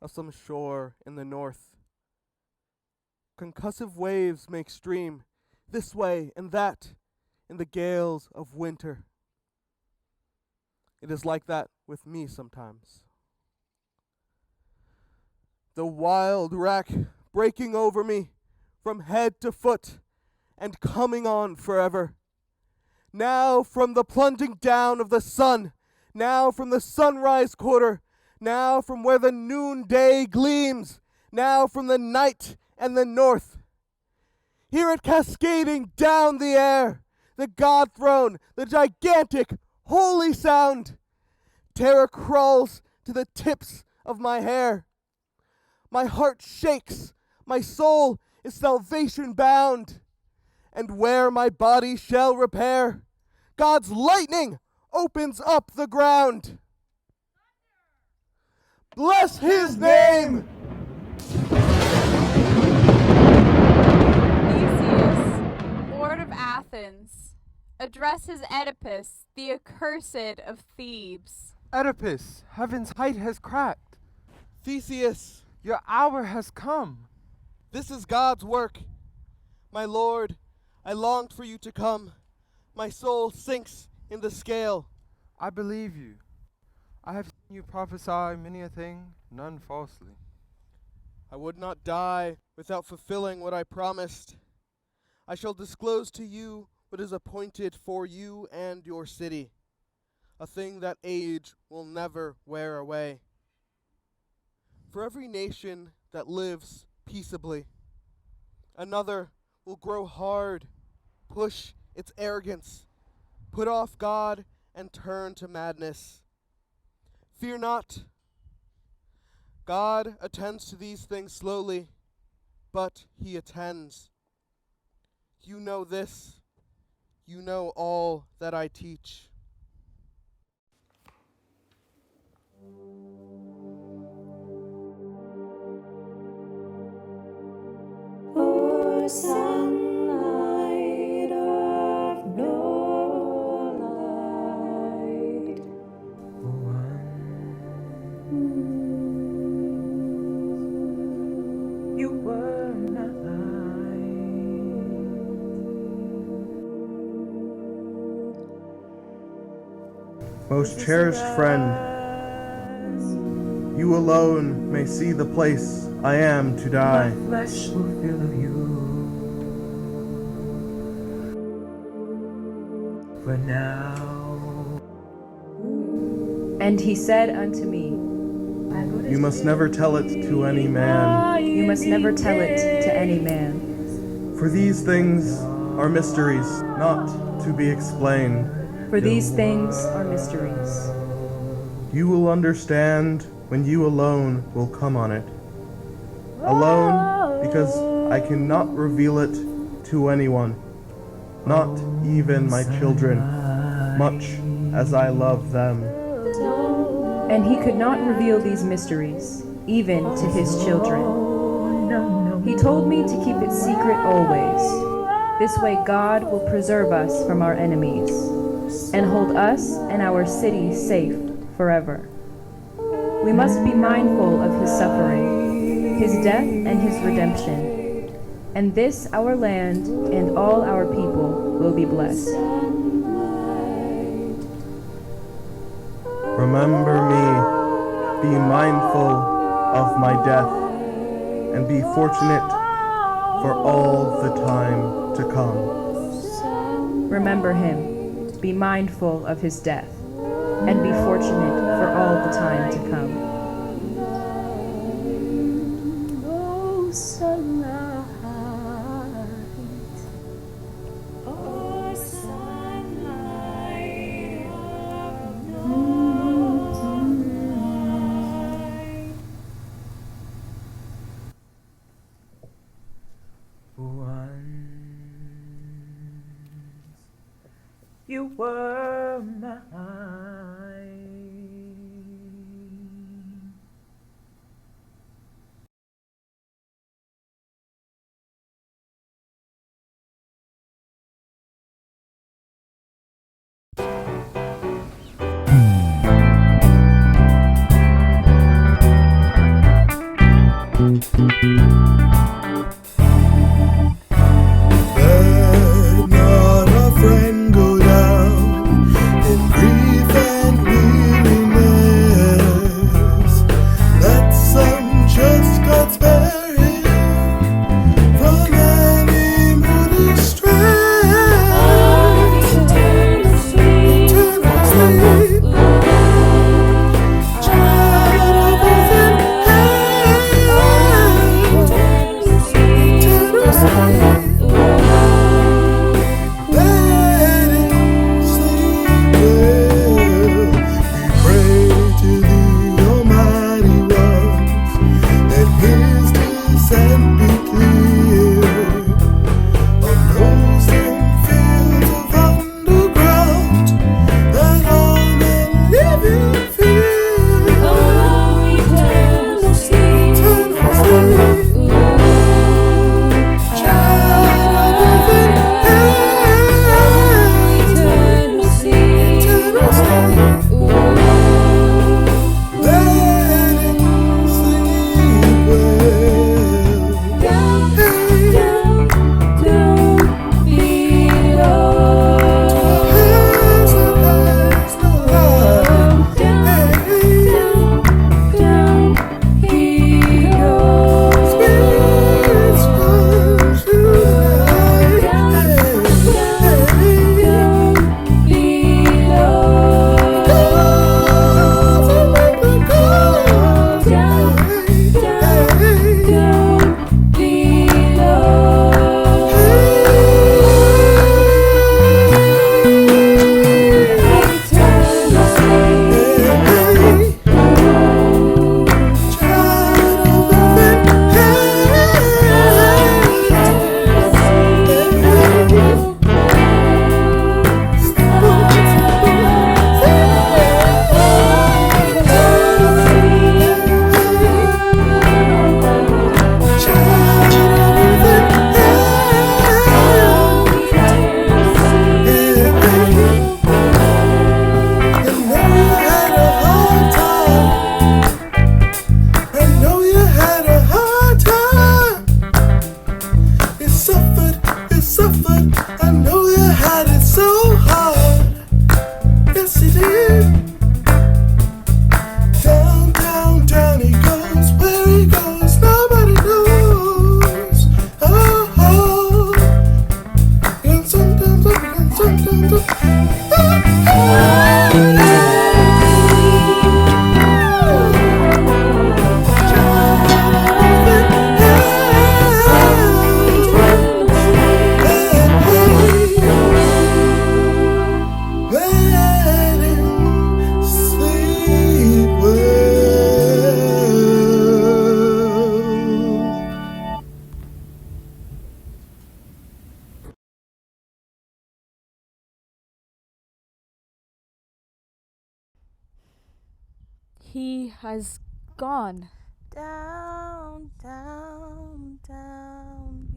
of some shore in the north. Concussive waves make stream this way and that in the gales of winter. It is like that with me sometimes. The wild rack breaking over me from head to foot and coming on forever. Now from the plunging down of the sun, now from the sunrise quarter, now from where the noonday gleams, now from the night and the north. Hear it cascading down the air, the God throne, the gigantic, holy sound. Terror crawls to the tips of my hair. My heart shakes, my soul is salvation bound. And where my body shall repair, God's lightning opens up the ground. Bless his name! Theseus, Lord of Athens, addresses Oedipus, the accursed of Thebes. Oedipus, heaven's height has cracked. Theseus, your hour has come. This is God's work. My Lord, I longed for you to come. My soul sinks in the scale. I believe you. I have seen you prophesy many a thing, none falsely. I would not die without fulfilling what I promised. I shall disclose to you what is appointed for you and your city, a thing that age will never wear away. For every nation that lives peaceably, another will grow hard, push its arrogance, put off God, and turn to madness. Fear not. God attends to these things slowly, but he attends. You know this. You know all that I teach. Or sunlight of no light. You were not Most cherished friend, you alone may see the place I am to die. My flesh will feel of you. For now. And he said unto me, You must never tell it to any man. You must never tell it to any man. For these things are mysteries, not to be explained. For these things are mysteries. You will understand when you alone will come on it. Alone, because I cannot reveal it to anyone, not even my children, much as I love them. And he could not reveal these mysteries, even to his children. He told me to keep it secret always. This way God will preserve us from our enemies. and hold us and our city safe forever. We must be mindful of his suffering, his death and his redemption, and this our land and all our people will be blessed. Remember me, be mindful of my death, and be fortunate for all the time to come. Remember him, be mindful of his death, and be fortunate for all the time to come. Oh, sunlight. Oh, sunlight of night. Once you were mine. Let not a friend go down in grief and weariness. Let some just God spare him from any moody stress. Eternal sleep, child of earth and eternal sleep. Let him sleep well. We pray to the Almighty ones, let his descent be clear on those in fields of underground, that all men live in fear. Oh, eternal sleep, child of earth and eternal sleep, let him sleep well. Down below, hands that has no love. Down he goes. Spirits run tonight. Down I know you had it so hard. Yes, you did. Down, down, down he goes. Where he goes, nobody knows. Oh, oh. And sometimes, let him sleep well. He has gone. Down, down, down.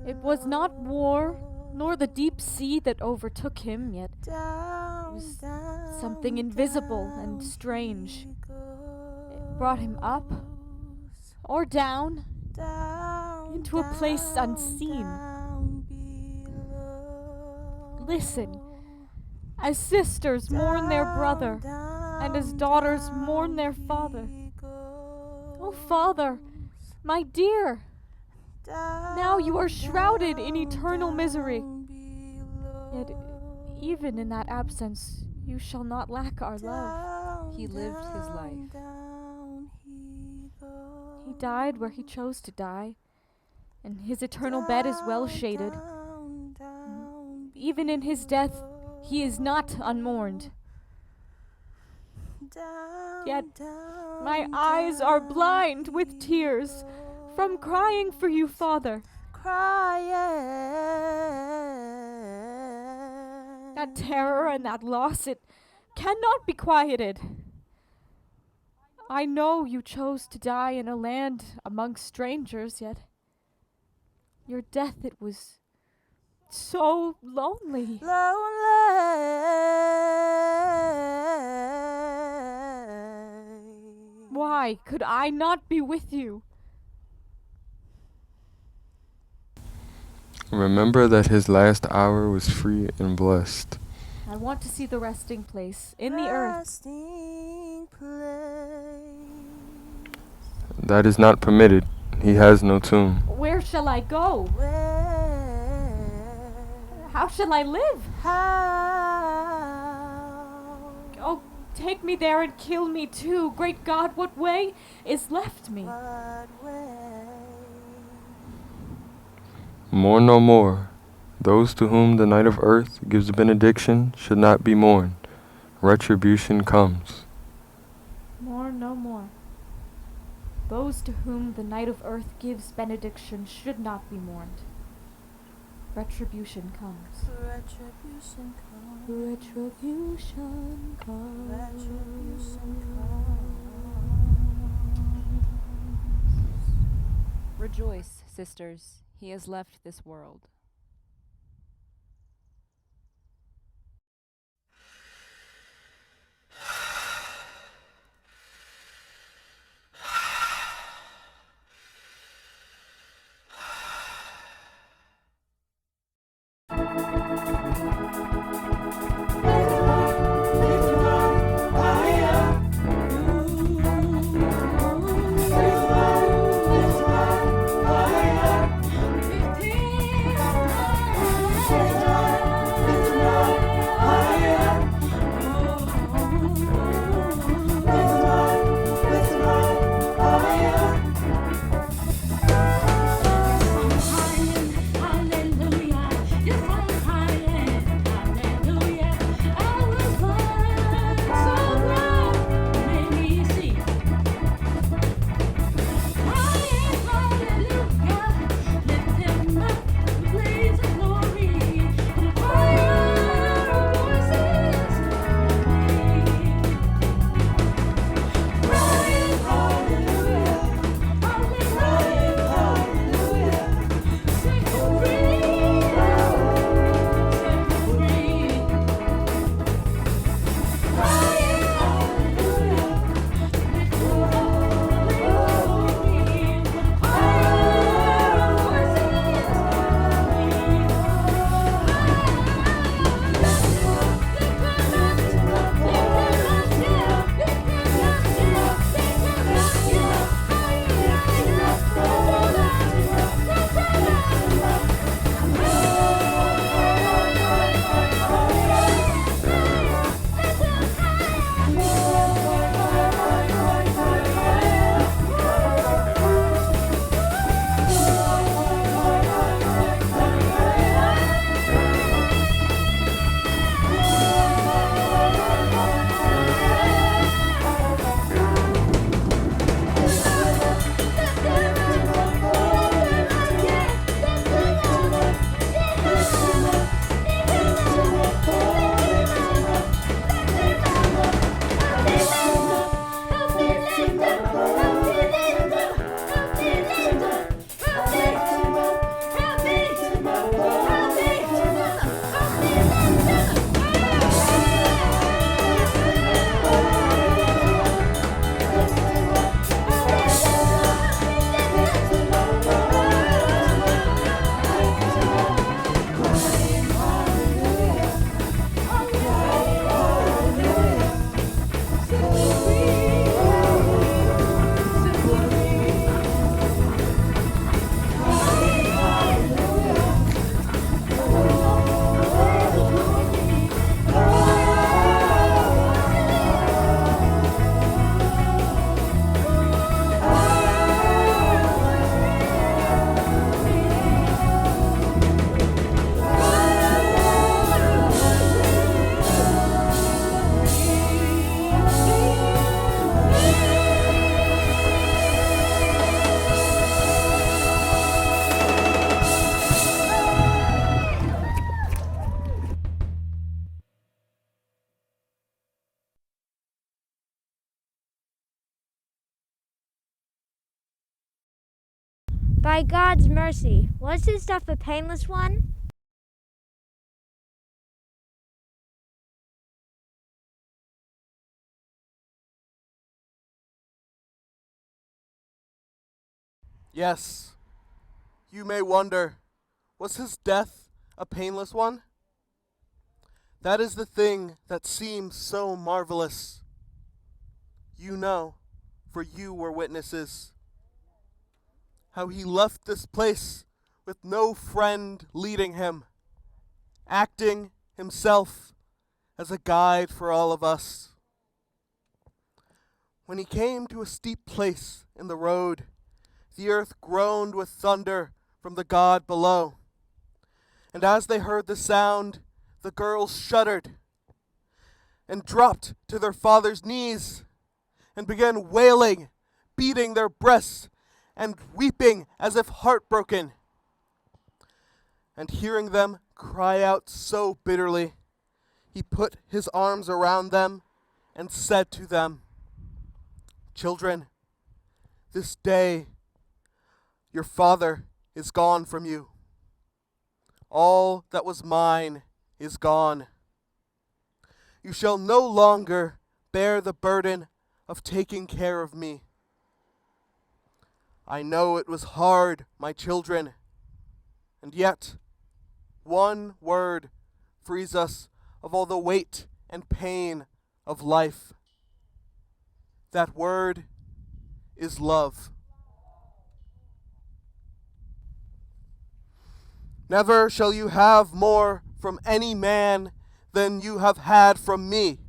It was not war, nor the deep sea that overtook him, yet it was something invisible and strange. It brought him up or down into a place unseen. Listen, as sisters mourn their brother, and as daughters mourn their father. Oh, Father, my dear, now you are shrouded in eternal misery. Yet, even in that absence, you shall not lack our love. He lived his life. He died where he chose to die, and his eternal bed is well shaded. Even in his death, he is not unmourned. Yet my eyes are blind with tears from crying for you, Father. That terror and that loss, it cannot be quieted. I know you chose to die in a land amongst strangers, yet your death, it was so lonely. Why could I not be with you? Remember that his last hour was free and blessed. I want to see the resting place in the earth. That is not permitted. He has no tomb. Where shall I go? How shall I live? Oh, take me there and kill me too. Great God, what way is left me? Mourn no more. Those to whom the night of earth gives benediction should not be mourned. Retribution comes. Mourn no more. Those to whom the night of earth gives benediction should not be mourned. Retribution comes. Retribution comes. Retribution comes. Retribution comes. Rejoice, sisters, he has left this world. By God's mercy, was his death a painless one? Yes, you may wonder, was his death a painless one? That is the thing that seems so marvelous. You know, for you were witnesses, how he left this place with no friend leading him, acting himself as a guide for all of us. When he came to a steep place in the road, the earth groaned with thunder from the God below. And as they heard the sound, the girls shuddered and dropped to their father's knees and began wailing, beating their breasts and weeping as if heartbroken. And hearing them cry out so bitterly, he put his arms around them and said to them, "Children, this day your father is gone from you. All that was mine is gone. You shall no longer bear the burden of taking care of me. I know it was hard, my children, and yet one word frees us of all the weight and pain of life. That word is love. Never shall you have more from any man than you have had from me.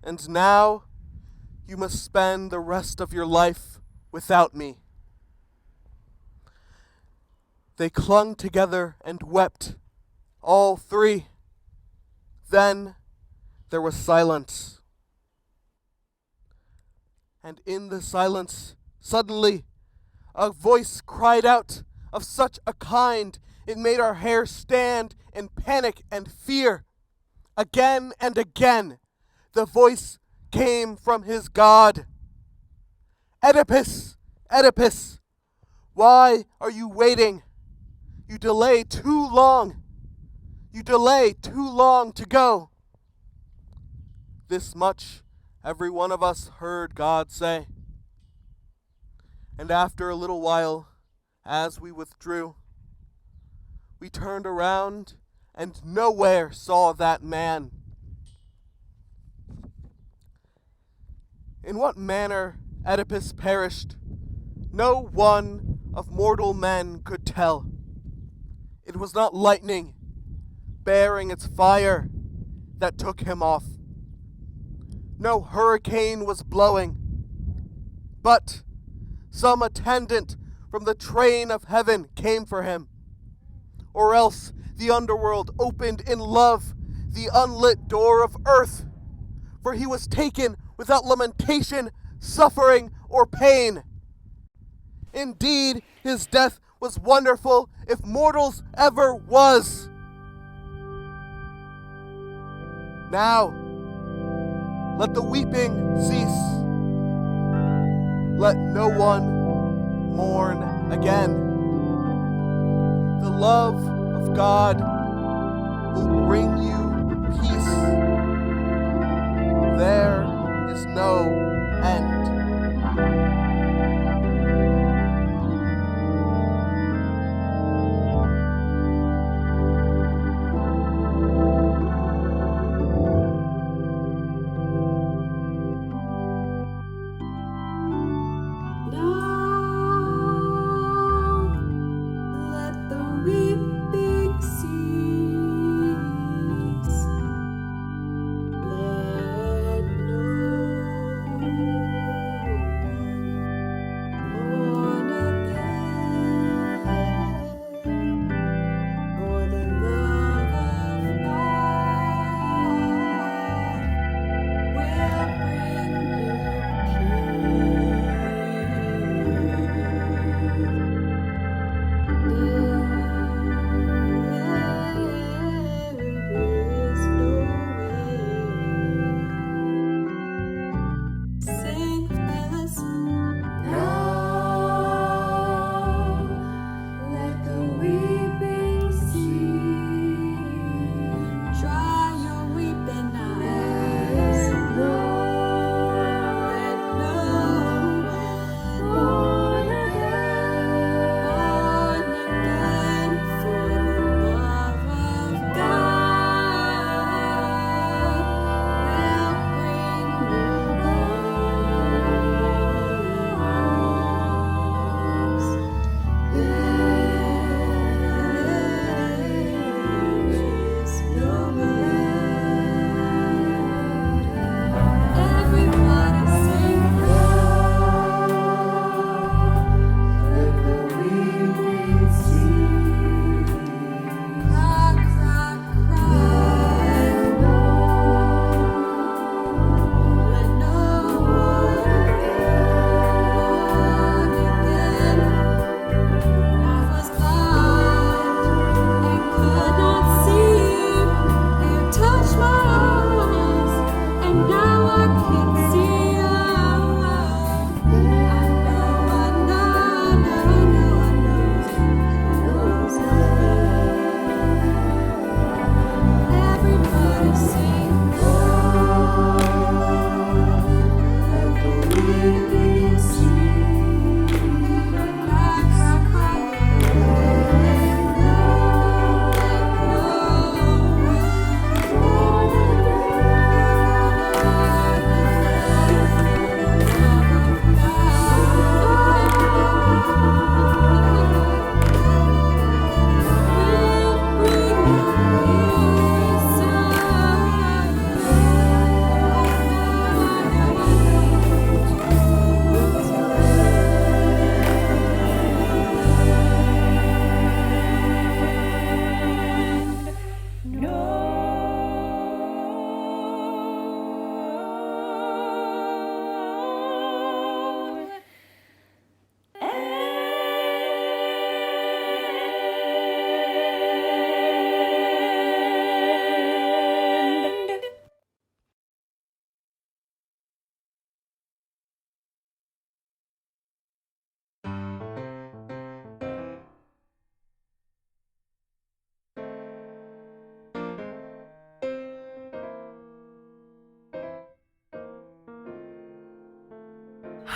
And now you must spend the rest of your life without me." They clung together and wept, all three. Then there was silence. And in the silence, suddenly, a voice cried out of such a kind it made our hair stand in panic and fear. Again and again, the voice came from his God. "Oedipus, Oedipus, why are you waiting? You delay too long. You delay too long to go." This much every one of us heard God say. And after a little while, as we withdrew, we turned around and nowhere saw that man. In what manner Oedipus perished, no one of mortal men could tell. It was not lightning bearing its fire that took him off. No hurricane was blowing, but some attendant from the train of heaven came for him. Or else the underworld opened in love the unlit door of earth, for he was taken without lamentation, suffering, or pain. Indeed, his death was wonderful, if mortals ever was. Now, let the weeping cease. Let no one mourn again. The love of God will bring you peace. There is no end. Let the weeping cease. Let no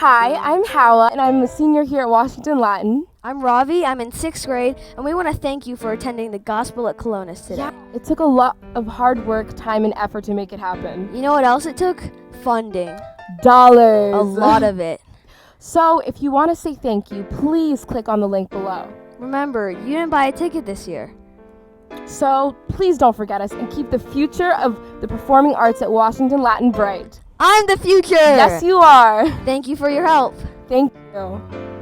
Hi, I'm Howla, and I'm a senior here at Washington Latin. I'm Ravi, I'm in 6th grade, and we want to thank you for attending the Gospel at Colonus today. Yeah, it took a lot of hard work, time, and effort to make it happen. You know what else it took? Funding. Dollars. A lot of it. So, if you want to say thank you, please click on the link below. Remember, you didn't buy a ticket this year. So, please don't forget us and keep the future of the performing arts at Washington Latin bright. I'm the future! Yes, you are. Thank you for your help. Thank you.